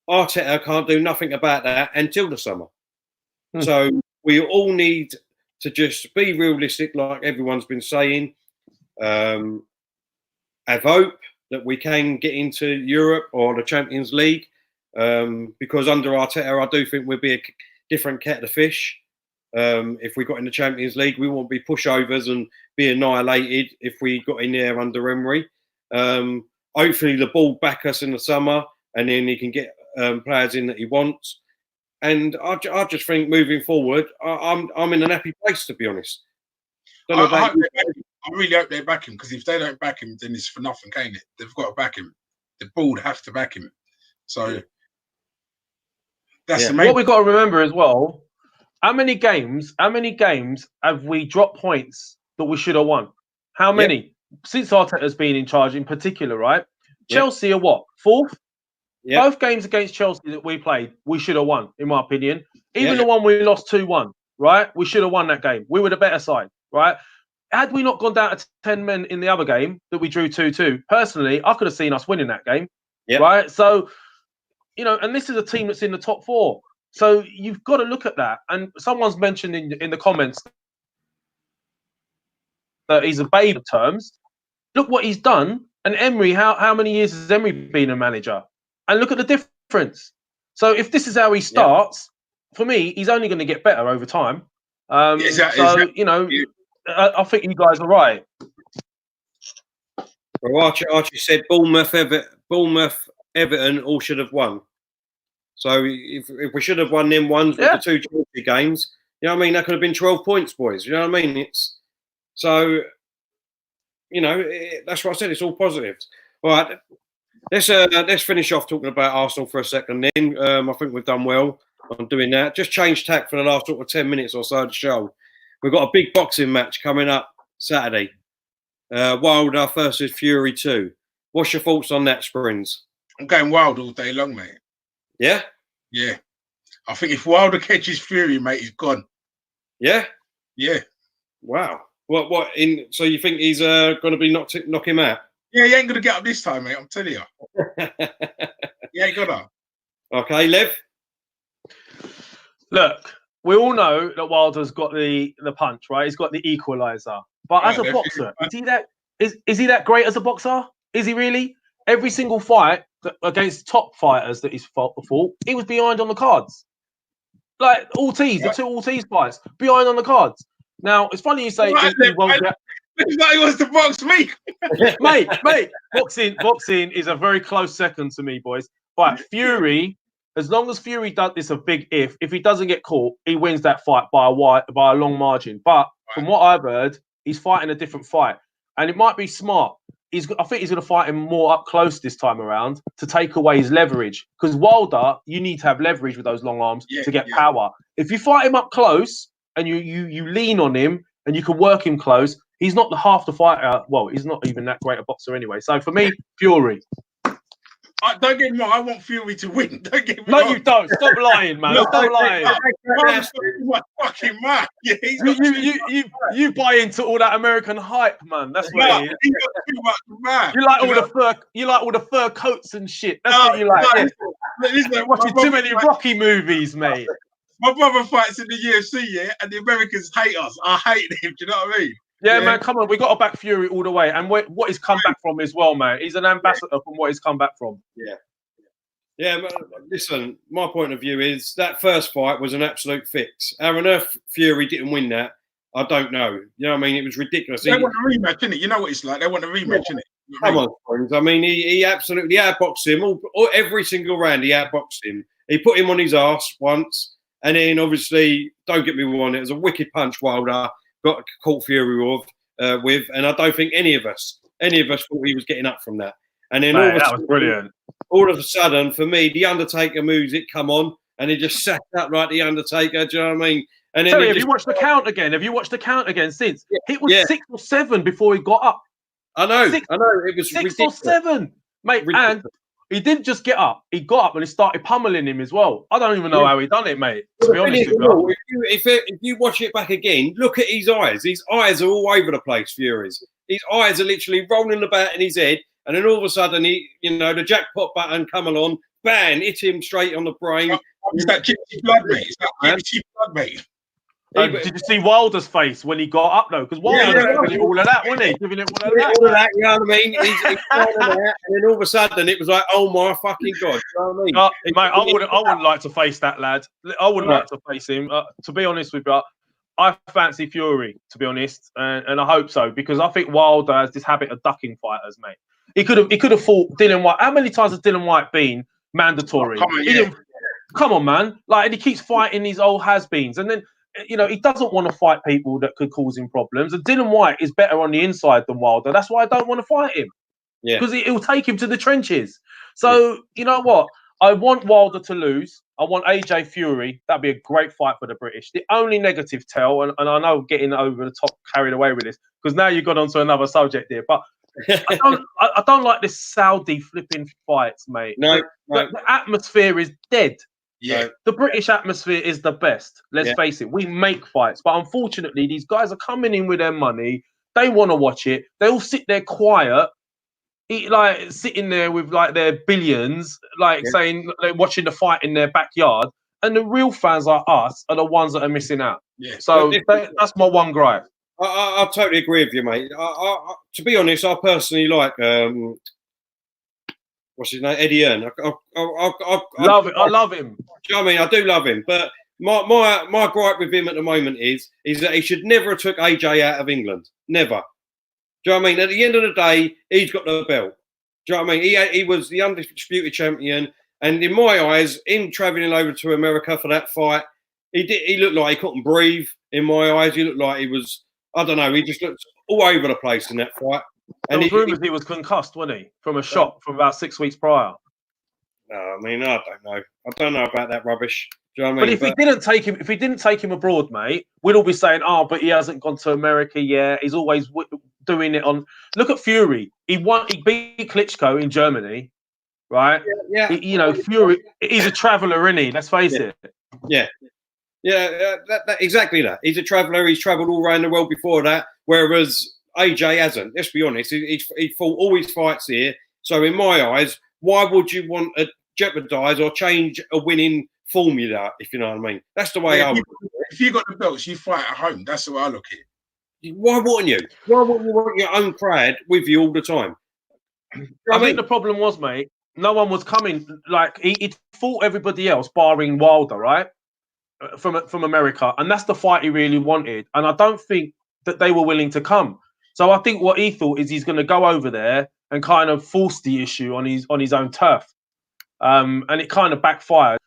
Arteta can't do nothing about that until the summer. So we all need to just be realistic, like everyone's been saying. Have hope that we can get into Europe or the Champions League, because under Arteta, I do think we'll be a different kettle of fish. If we got in the Champions League, we won't be pushovers and be annihilated if we got in there under Emery. Hopefully, the ball back us in the summer, and then he can get players in that he wants. And I just think moving forward, I'm in an happy place, to be honest. I really hope they back him, because if they don't back him, then it's for nothing, ain't it? They've got to back him. The board have to back him. So that's the main. What we've got to remember as well, how many games have we dropped points that we should have won? How many? Since Arteta's been in charge in particular, right? Chelsea are what? 4th? Both games against Chelsea that we played, we should have won, in my opinion. Even the one we lost 2-1, right? We should have won that game. We were the better side, right? Had we not gone down to 10 men in the other game that we drew 2-2, personally, I could have seen us winning that game, right? So, you know, and this is a team that's in the top 4. So you've got to look at that. And someone's mentioned in the comments that he's a babe of terms. Look what he's done. And Emery, how many years has Emery been a manager? And look at the difference. So if this is how he starts, for me, he's only going to get better over time. You know, I think you guys are right. Well, Archie said Bournemouth, Everton all should have won. So if we should have won them ones with the 2 Chelsea games, you know what I mean? That could have been 12 points, boys. You know what I mean? That's what I said. It's all positives. All right. Let's finish off talking about Arsenal for a second. Then I think we've done well on doing that. Just change tack for the last sort of 10 minutes or so of the show. We've got a big boxing match coming up Saturday. Wilder versus Fury 2. What's your thoughts on that, Springs? I'm going Wild all day long, mate. Yeah? Yeah. I think if Wilder catches Fury, mate, he's gone. Yeah? Yeah. Wow. So you think he's going to be knock him out? Yeah, he ain't going to get up this time, mate. I'm telling you. He ain't gonna. Okay, Liv? Look, we all know that Wilder's got the punch, right? He's got the equaliser. But as a boxer, Is he that great as a boxer? Is he really? Every single fight against top fighters that he's fought, he was behind on the cards. Like Ortiz, the two Ortiz fights, behind on the cards. Now, it's funny you say he won't get... It's like he wants to box me. mate, boxing is a very close second to me, boys. But Fury, as long as Fury does, it's a big if he doesn't get caught, he wins that fight by a long margin. But from what I've heard, he's fighting a different fight. And it might be smart. I think he's going to fight him more up close this time around to take away his leverage. Because Wilder, you need to have leverage with those long arms to get power. If you fight him up close and you lean on him and you can work him close, he's not the half the fighter. Well, he's not even that great a boxer anyway. So for me, Fury. Don't get me wrong. I want Fury to win. Don't get me wrong. No, you don't. Stop lying, man. Stop lying. My fucking man. Yeah, you buy into all that American hype, man. That's what it is. He's got too much man. You like all the fur. You like all the fur coats and shit. That's what you like. You're watching too many Rocky movies, mate. My brother fights in the UFC, and the Americans hate us. I hate him. Do you know what I mean? Yeah, man, come on. We got to back Fury all the way. And what he's come back from as well, man. He's an ambassador from what he's come back from. Yeah, listen, my point of view is that first fight was an absolute fix. How on earth Fury didn't win that, I don't know. You know what I mean? It was ridiculous. They want a rematch, innit? You know what it's like. They want a rematch, innit? Come on, friends. I mean, he absolutely outboxed him. Every single round, he outboxed him. He put him on his arse once. And then, obviously, don't get me wrong, it was a wicked punch Wilder got caught Fury with, and I don't think any of us thought he was getting up from that. And then that was brilliant. All of a sudden, for me, the Undertaker moves it come on, and he just sat up like the Undertaker. Do you know what I mean? And then have you watched the count again? Have you watched the count again since? It was 6 or 7 before he got up. I know. It was 6 ridiculous. or 7, mate. Ridiculous. And he didn't just get up. He got up and he started pummeling him as well. I don't even know how he done it, mate. To be honest with you. If you watch it back again, look at his eyes. His eyes are all over the place, Fury's. His eyes are literally rolling about in his head. And then all of a sudden, the jackpot button come along, bang, hit him straight on the brain. It's that gypsy blood, mate. It's that gypsy blood, mate. Did you see Wilder's face when he got up, though? Because Wilder was all of that, wasn't he? Giving it all of that. All of that, you know what I mean? He's and then all of a sudden, it was like, oh my fucking God. You know what I mean? Mate, I wouldn't like to face that lad. I wouldn't like to face him. To be honest with you, I fancy Fury, to be honest, and I hope so, because I think Wilder has this habit of ducking fighters, mate. He could have fought Dillian Whyte. How many times has Dillian Whyte been mandatory? Come on, man. Like, and he keeps fighting these old has-beens, and then he doesn't want to fight people that could cause him problems. And Dillian Whyte is better on the inside than Wilder. That's why I don't want to fight him. Yeah, because it will take him to the trenches. So you know what? I want Wilder to lose. I want AJ Fury. That'd be a great fight for the British. The only negative tell, and I know getting over the top, carried away with this, because now you've gone on to another subject here, but I don't like this Saudi flipping fights, mate. No. The atmosphere is dead. Yeah, the British atmosphere is the best. Let's face it. We make fights, but unfortunately, these guys are coming in with their money. They want to watch it. They all sit there quiet, sitting there with like their billions, saying they're watching the fight in their backyard. And the real fans like us are the ones that are missing out. Yeah. So that's my one gripe. I totally agree with you, mate. To be honest, I personally like what's his name, Eddie Hearn. I love him. Do you know what I mean? I do love him, but my gripe with him at the moment is that he should never have took AJ out of England. Never. Do you know what I mean? At the end of the day, he's got the belt. Do you know what I mean? He was the undisputed champion, and in my eyes, him travelling over to America for that fight, he looked like he couldn't breathe. In my eyes, he looked like he was. I don't know. He just looked all over the place in that fight. And rumours he was concussed, wasn't he, from a shot from about 6 weeks prior? No, I mean, I don't know. I don't know about that rubbish. Do you know what I mean? But if he didn't take him abroad, mate, we'd all be saying, "Oh, but he hasn't gone to America yet. He's always doing it on." Look at Fury. He beat Klitschko in Germany, right? Yeah. Fury. He's a traveller, isn't he? Let's face it. Yeah. Yeah, exactly that. He's a traveller. He's travelled all around the world before that, whereas AJ hasn't. Let's be honest. He fought all his fights here. So in my eyes, why would you want to jeopardise or change a winning formula, if you know what I mean? That's the way I would. If you got the belts, you fight at home. That's the way I look at it. Why wouldn't you? Why wouldn't you want your own crowd with you all the time? I think the problem was, mate, no one was coming. Like he fought everybody else, barring Wilder, right? From America, and that's the fight he really wanted. And I don't think that they were willing to come. So I think what he thought is he's going to go over there and kind of force the issue on his own turf, and it kind of backfired.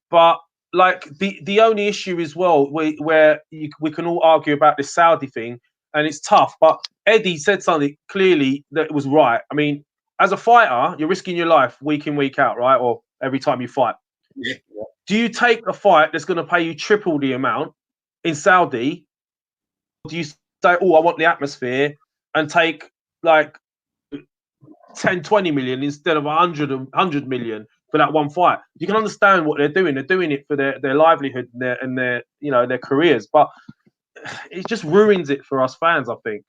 But like the only issue as well, where we can all argue about this Saudi thing, and it's tough. But Eddie said something clearly that was right. I mean, as a fighter, you're risking your life week in, week out, right? Or every time you fight. Yeah. Do you take a fight that's going to pay you triple the amount in Saudi? Or do you say, oh, I want the atmosphere, and take like 10, 20 million instead of 100 million for that one fight? You can understand what they're doing. They're doing it for their livelihood and their careers. But it just ruins it for us fans, I think.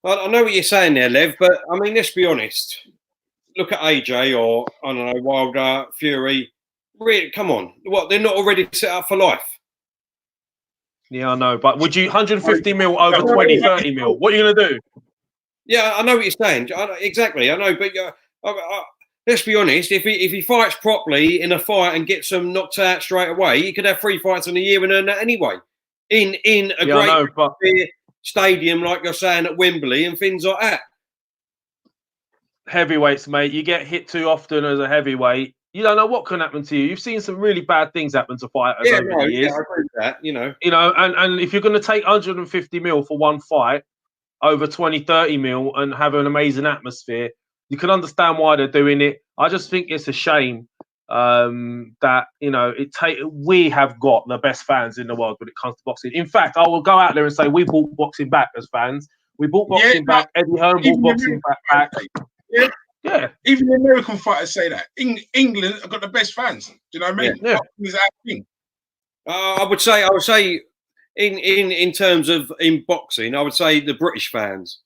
Well, I know what you're saying there, Lev, but I mean, let's be honest. Look at AJ or, I don't know, Wilder, Fury. Really, come on. What, they're not already set up for life? Yeah, I know. But would you 150 mil over 20, 30 mil? What are you going to do? Yeah, I know what you're saying. Exactly, I know. But let's be honest. If he fights properly in a fight and gets them knocked out straight away, he could have 3 fights in a year and earn that anyway. In a great stadium, like you're saying, at Wembley and things like that. Heavyweights, mate. You get hit too often as a heavyweight. You don't know what can happen to you. You've seen some really bad things happen to fighters over the years. Yeah, I agree with that, You know, and if you're going to take 150 mil for one fight over 20, 30 mil and have an amazing atmosphere, you can understand why they're doing it. I just think it's a shame that, we have got the best fans in the world when it comes to boxing. In fact, I will go out there and say we brought boxing back as fans. We brought boxing back. Eddie Hearn brought boxing back. Yeah. Even the American fighters say that. England have got the best fans. Do you know what I mean? Yeah. Is that thing? I would say in terms of in boxing, I would say the British fans,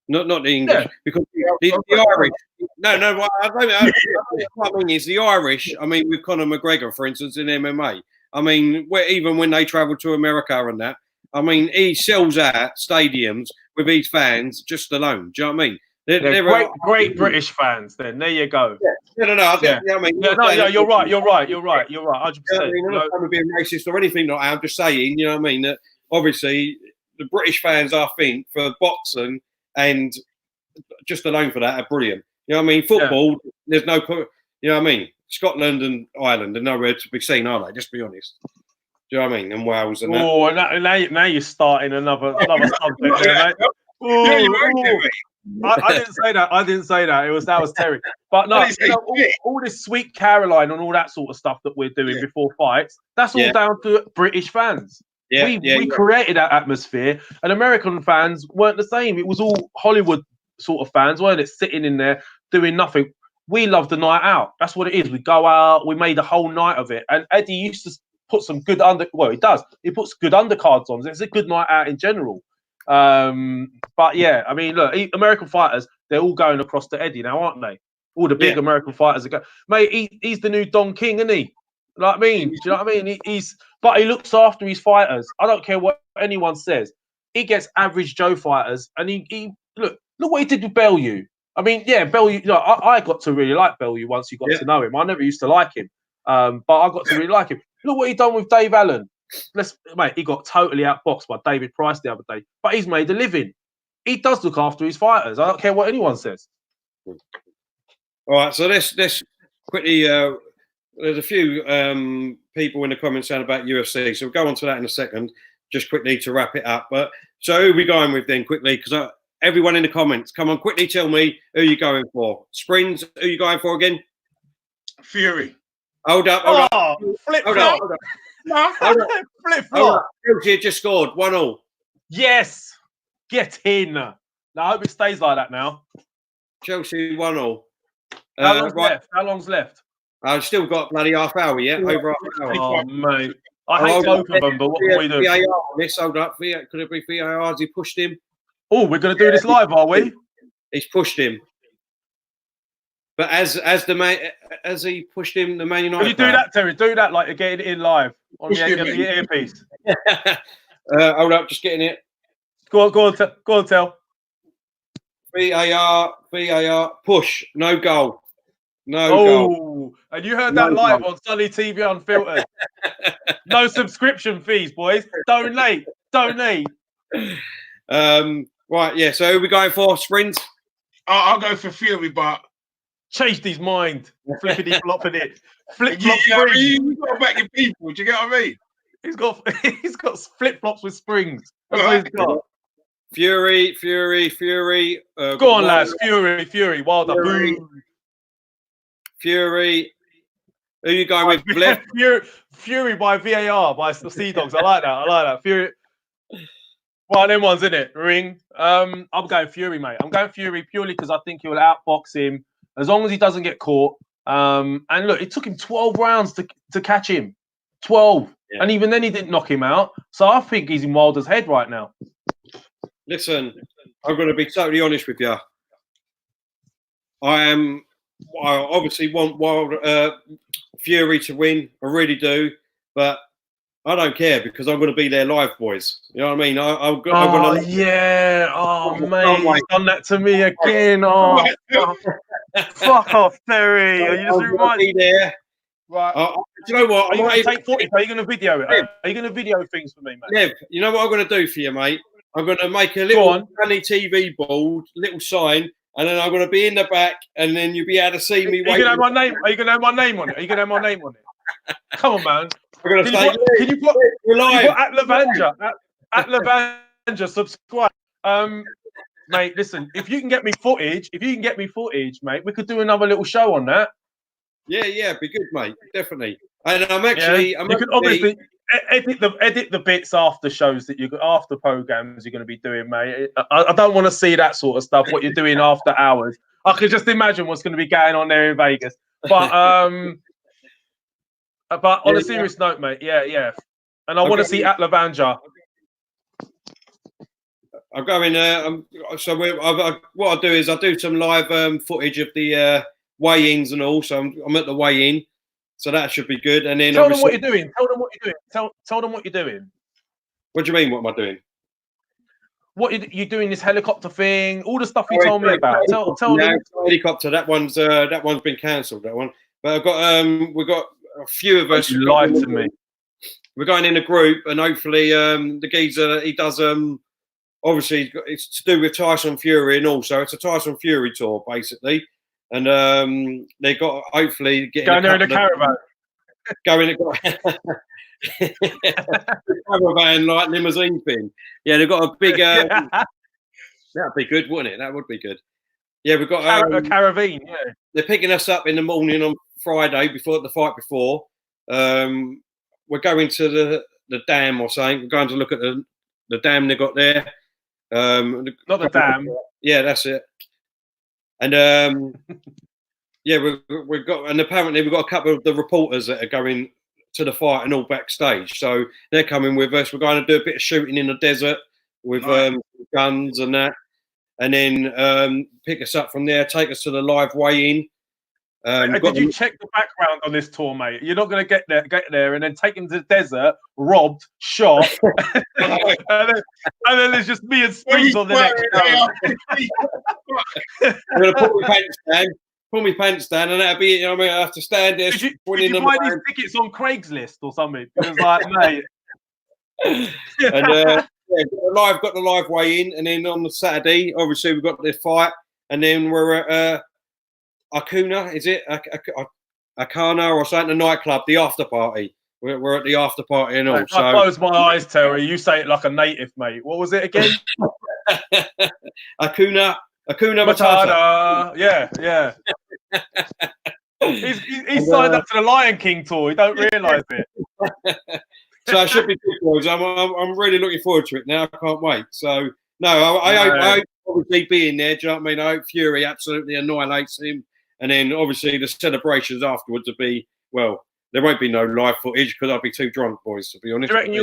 not the English, because the Irish. No. What I mean is the Irish. I mean, with Conor McGregor, for instance, in MMA. I mean, even when they travel to America and that, I mean, he sells out stadiums with his fans just alone. Do you know what I mean? They're great British fans. Then there you go. Yeah. No. You're right. 100%. I'm not trying to be racist or anything like that. I'm just saying, you know what I mean? That obviously the British fans, I think, for boxing and just alone for that, are brilliant. You know what I mean? Football, there's no, you know what I mean? Scotland and Ireland are nowhere to be seen, are they? Just be honest. Do you know what I mean? And Wales and that. Oh, now you're starting another subject there, mate. I didn't say that. That was Terry. But no, all this Sweet Caroline and all that sort of stuff that we're doing before fights, that's all down to British fans. We created that atmosphere, and American fans weren't the same. It was all Hollywood sort of fans, weren't it? Sitting in there doing nothing. We love the night out. That's what it is. We go out. We made a whole night of it. And Eddie used to put some good he does. He puts good undercards on. It's a good night out in general. But yeah, I mean, look, American fighters, they're all going across to Eddie now, aren't they? All the big American fighters are going. Mate, he's the new Don King, isn't he? You know what I mean? Do you know what I mean? But he looks after his fighters. I don't care what anyone says. He gets average Joe fighters, and he look what he did with Bellew. I mean, Bellew. I got to really like Bellew once you got to know him. I never used to like him, but I got to really like him. Look what he done with Dave Allen. Mate, he got totally outboxed by David Price the other day, but he's made a living. He does look after his fighters. I don't care what anyone says. All right, so let's quickly. There's a few people in the comments saying about UFC, so we'll go on to that in a second. Just quickly to wrap it up. But so who are we going with then quickly? Because everyone in the comments, come on, quickly tell me who you're going for. Springs, who you going for again? Fury. Hold up. Flip flop. Flip flop. Chelsea just scored 1-1. Yes, get in. Now I hope it stays like that now. Chelsea 1-1. How long's left? I've still got bloody half hour yet. Over half hour. Oh mate, I hate both of them, but what can we do? VAR on this. Hold up. Could it be VAR? Has he pushed him? Oh, we're going to do this live, are we? He's pushed him. But as he pushed him, the Man United. Will you do that, Terry? Do that like you're getting it in live on the earpiece. Hold up, just getting it. Go on, tell. VAR, push, no goal. No goal. And you heard that live on Sunny TV Unfiltered. No subscription fees, boys. Donate. Right, yeah. So who are we going for, Sprint? I'll go for Fury, but changed his mind. Flippity flopping it. Flip flop. You got to back your people. Do you get what I mean? He's got flip flops with springs. That's what he's got. Fury. Go on, lads. Fury. Wilder. Fury. Who you going with? Fury by VAR by Sea Dogs. I like that. Fury. One of them ones, isn't it? Ring. I'm going Fury, mate. I'm going Fury purely because I think he'll outbox him as long as he doesn't get caught. And look, it took him 12 rounds to catch him. 12. Yeah. And even then he didn't knock him out. So I think he's in Wilder's head right now. Listen, I'm going to be totally honest with you. I obviously want Fury to win. I really do. But I don't care because I'm going to be there live, boys. You know what I mean? I'm going to... yeah. Oh, mate. He's done that to me again. Oh, fuck off, Terry. You just remind me there. Right. Do you know what? Are you going to take footage? Are you going to video it? Are you going to video things for me, mate? Nev, you know what I'm going to do for you, mate? I'm going to make a little funny TV board, little sign, and then I'm going to be in the back, and then you'll be able to see me. Are you going to have my name? Are you going to have my name on it? Are you going to have my name on it? Come on, man. Can you put at Lavanja, subscribe. Mate, listen, if you can get me footage, mate, we could do another little show on that. Yeah, be good, mate. Definitely. And you can obviously edit the bits after shows that after programs you're going to be doing, mate. I don't want to see that sort of stuff. What you're doing after hours, I could just imagine what's going to be going on there in Vegas. But on a serious note, mate, yeah. And I want to see at Lavanja. I'm going. What I do is I do some live footage of the weigh-ins and all. So I'm at the weigh-in, so that should be good. And then tell them what you're doing. Tell them what you're doing. What do you mean? What am I doing? What you're doing? This helicopter thing, all the stuff you told me about. Tell them. Helicopter. That one's been cancelled. That one. But we've got a few of us. You lied to me. We're going in a group, and hopefully the geezer he does. Obviously, it's to do with Tyson Fury, and also it's a Tyson Fury tour, basically. And they got hopefully getting going there in a caravan. Going caravan like limousine thing. Yeah, they've got a big. That'd be good, wouldn't it? That would be good. Yeah, we've got a caravan. Yeah, they're picking us up in the morning on Friday before the fight. We're going to the dam or something. We're going to look at the dam they got there. Not the dam. Yeah, that's it. And we've got, and apparently we've got a couple of the reporters that are going to the fight and all backstage. So they're coming with us. We're going to do a bit of shooting in the desert with guns and that, and then pick us up from there, take us to the live weigh-in. Did you check the background on this tour, mate? You're not going to get there and then taken to the desert, robbed, shot, and then there's just me and Springs on the next show. I'm going to pull my pants down, and that'll be it. You know what I mean? I have to stand there. Did you buy these tickets on Craigslist or something? It was like, mate. And got the live weigh-in, and then on the Saturday, obviously we've got the fight, and then we're at Acuna, is it? Acana or something, the nightclub, the after party. We're at the after party and all. I close my eyes, Terry. You say it like a native, mate. What was it again? Acuna Matata. Yeah. He's signed up to the Lion King tour. You don't realise it. So it should be good, boys. I'm really looking forward to it now. I can't wait. So no, I hope obviously being there. Do you know what I mean? I hope Fury absolutely annihilates him. And then obviously the celebrations afterwards will be, well, there won't be no live footage because I'll be too drunk, boys, to be honest. Do you reckon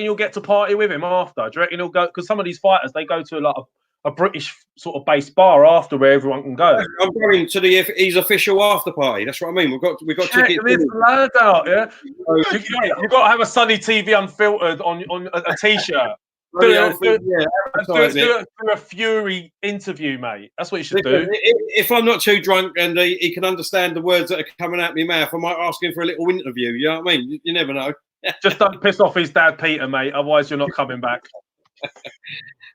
you'll get to party with him after? Do you reckon he'll go? Because some of these fighters, they go to a British sort of based bar after where everyone can go. I'm going to his official after party. That's what I mean. We've got tickets. This lad out, yeah. You've got to have a Sunny TV Unfiltered on a t-shirt. do a Fury interview, mate. That's what you should do. If I'm not too drunk and he can understand the words that are coming out of my mouth, I might ask him for a little interview. You know what I mean? You never know. Just don't piss off his dad, Peter, mate. Otherwise, you're not coming back.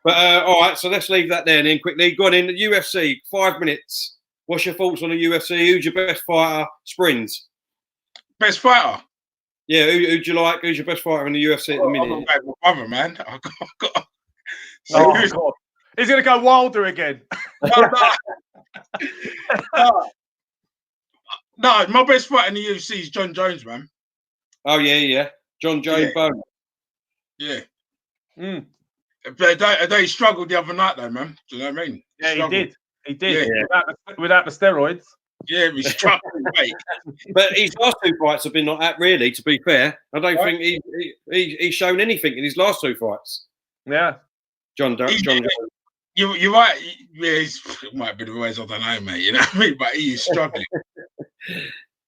But all right, so let's leave that there and then quickly. Go on in the UFC, 5 minutes. What's your thoughts on the UFC? Who's your best fighter? Springs. Best fighter? Yeah, who do you like? Who's your best fighter in the UFC at the minute? I'm going with my brother, man. Oh, God. He's going to go Wilder again. No, my best fighter in the UFC is John Jones, man. Oh, yeah. John Jones Bone. Yeah. But they struggled the other night, though, man. Do you know what I mean? Yeah, he did. Yeah. Without the steroids. Yeah, he's struggling, mate. But his last 2 fights have been like that, really, to be fair. I don't think he's shown anything in his last 2 fights. Yeah. John Jones. You're right. Yeah, it might be the words, I don't know, mate. You know what I mean? But he is struggling.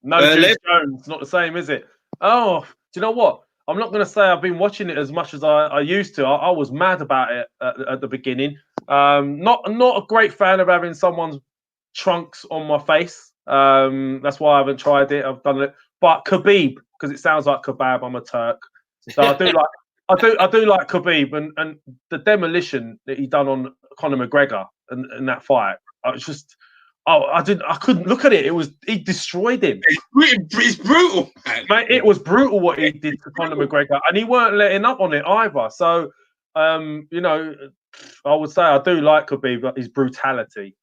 No, Jones, not the same, is it? Oh, do you know what? I'm not going to say I've been watching it as much as I used to. I was mad about it at the beginning. Not a great fan of having someone's trunks on my face. That's why I haven't tried it. I've done it, but Khabib, because it sounds like kebab. I'm a Turk, so I do like. I do like Khabib and the demolition that he done on Conor McGregor in that fight. I couldn't look at it. He destroyed him. It's brutal, man. Mate, it was brutal what he did to Conor McGregor, and he weren't letting up on it either. So, you know, I would say I do like Khabib, but his brutality.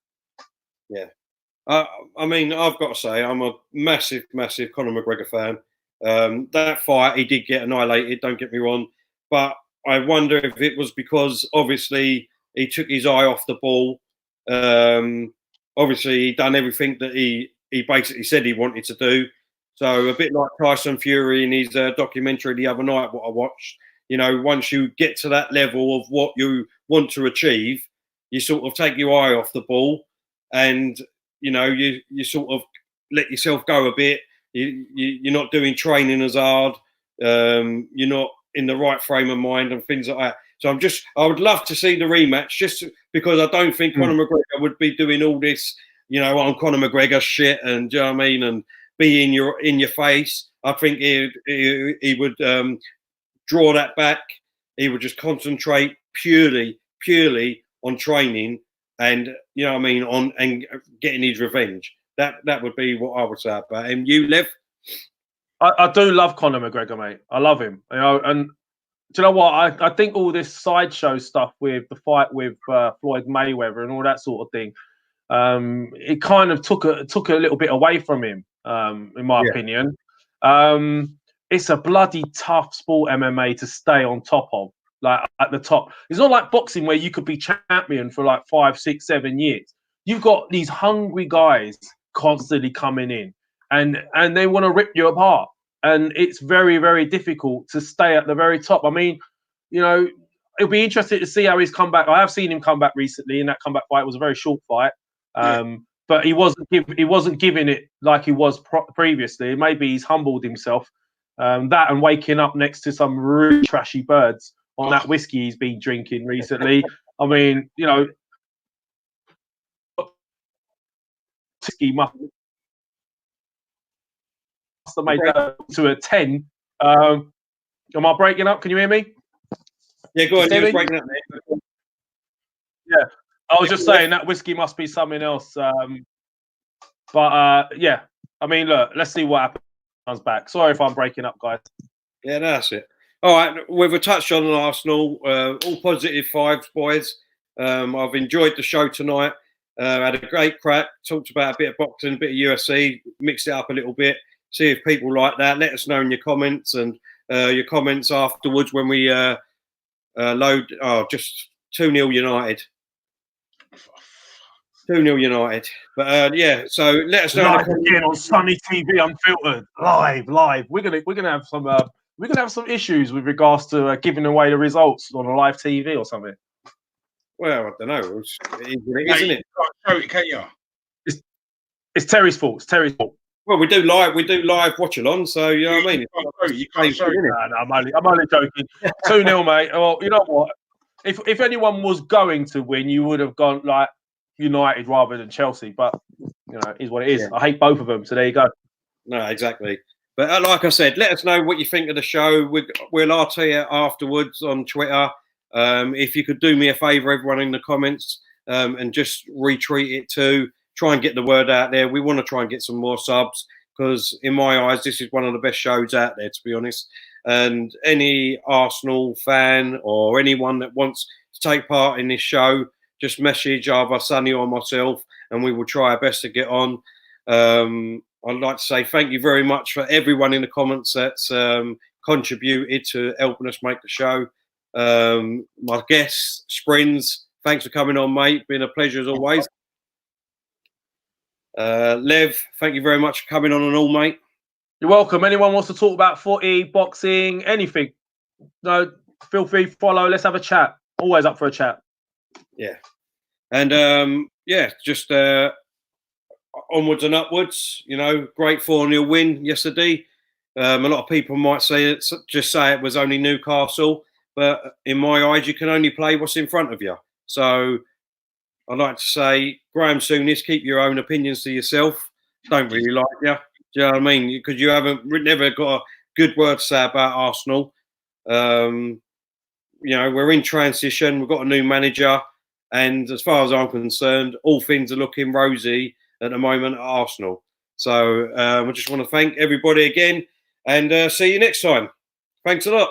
Yeah. I mean, I've got to say, I'm a massive Conor McGregor fan. That fight, he did get annihilated, don't get me wrong. But I wonder if it was because, obviously, he took his eye off the ball. Obviously, he done everything that he basically said he wanted to do. So a bit like Tyson Fury in his documentary the other night, what I watched, you know, once you get to that level of what you want to achieve, you sort of take your eye off the ball and, you know, you sort of let yourself go a bit. You're not doing training as hard. You're not in the right frame of mind and things like that. So I would love to see the rematch just because I don't think Conor McGregor would be doing all this, you know, on Conor McGregor shit and, do you know what I mean, and be in your face. I think he would draw that back. He would just concentrate purely on training and, you know what I mean, and getting his revenge. That would be what I would say about him. You, Lev? I do love Conor McGregor, mate. I love him. You know, and do you know what? I think all this sideshow stuff with the fight with Floyd Mayweather and all that sort of thing, it kind of took a little bit away from him, in my opinion. It's a bloody tough sport, MMA, to stay on top of, like at the top. It's not like boxing where you could be champion for like 5, 6, 7 years. You've got these hungry guys constantly coming in, and they want to rip you apart. And it's very, very difficult to stay at the very top. I mean, you know, it'll be interesting to see how he's come back. I have seen him come back recently, and that comeback fight was a very short fight. But he wasn't giving it like he was previously. Maybe he's humbled himself. That and waking up next to some really trashy birds on that whiskey he's been drinking recently. I mean, you know, whiskey must have made that to a 10. Am I breaking up? Can you hear me? Yeah, go on. You're breaking up, mate. Yeah, I was just saying that whiskey must be something else. But yeah, I mean, look, let's see what happens back. Sorry if I'm breaking up, guys. Yeah, that's it. All right, we've touched on Arsenal. All positive 5s, boys. I've enjoyed the show tonight. Had a great crack. Talked about a bit of boxing, a bit of UFC. Mixed it up a little bit. See if people like that. Let us know in your comments and your comments afterwards when we load. Oh, just 2-0 United. 2-0 United. But yeah, so let us know. Live again on Sunny TV Unfiltered. Live. We're gonna have some issues with regards to giving away the results on a live TV or something. Well, I don't know. Isn't it? Can you? It's Terry's fault. It's Terry's fault. Well, we do live watch along, so you know what I mean. No, I'm only joking. 2-0, mate. Well, you know what? if anyone was going to win, you would have gone like United rather than Chelsea. But you know, it is what it is. Yeah. I hate both of them, so there you go. No, exactly. But like I said, let us know what you think of the show. We'll RT it afterwards on Twitter. If you could do me a favour, everyone in the comments, and just retweet it too. Try and get the word out there. We want to try and get some more subs because, in my eyes, this is one of the best shows out there, to be honest. And any Arsenal fan or anyone that wants to take part in this show, just message either Sonny or myself, and we will try our best to get on. I'd like to say thank you very much for everyone in the comments that's contributed to helping us make the show. My guest, Sprins, thanks for coming on, mate. Been a pleasure as always. Lev, thank you very much for coming on and all, mate. You're welcome. Anyone wants to talk about footy, boxing, anything, no, feel free to follow. Let's have a chat. Always up for a chat. Yeah. And just onwards and upwards. You know, great 4-0 win yesterday. A lot of people might say it was only Newcastle, but in my eyes, you can only play what's in front of you. So I'd like to say, Graham Souness, keep your own opinions to yourself. Don't really like you. Do you know what I mean? Because you never got a good word to say about Arsenal. You know, we're in transition. We've got a new manager. And as far as I'm concerned, all things are looking rosy at the moment at Arsenal. So I just want to thank everybody again and see you next time. Thanks a lot.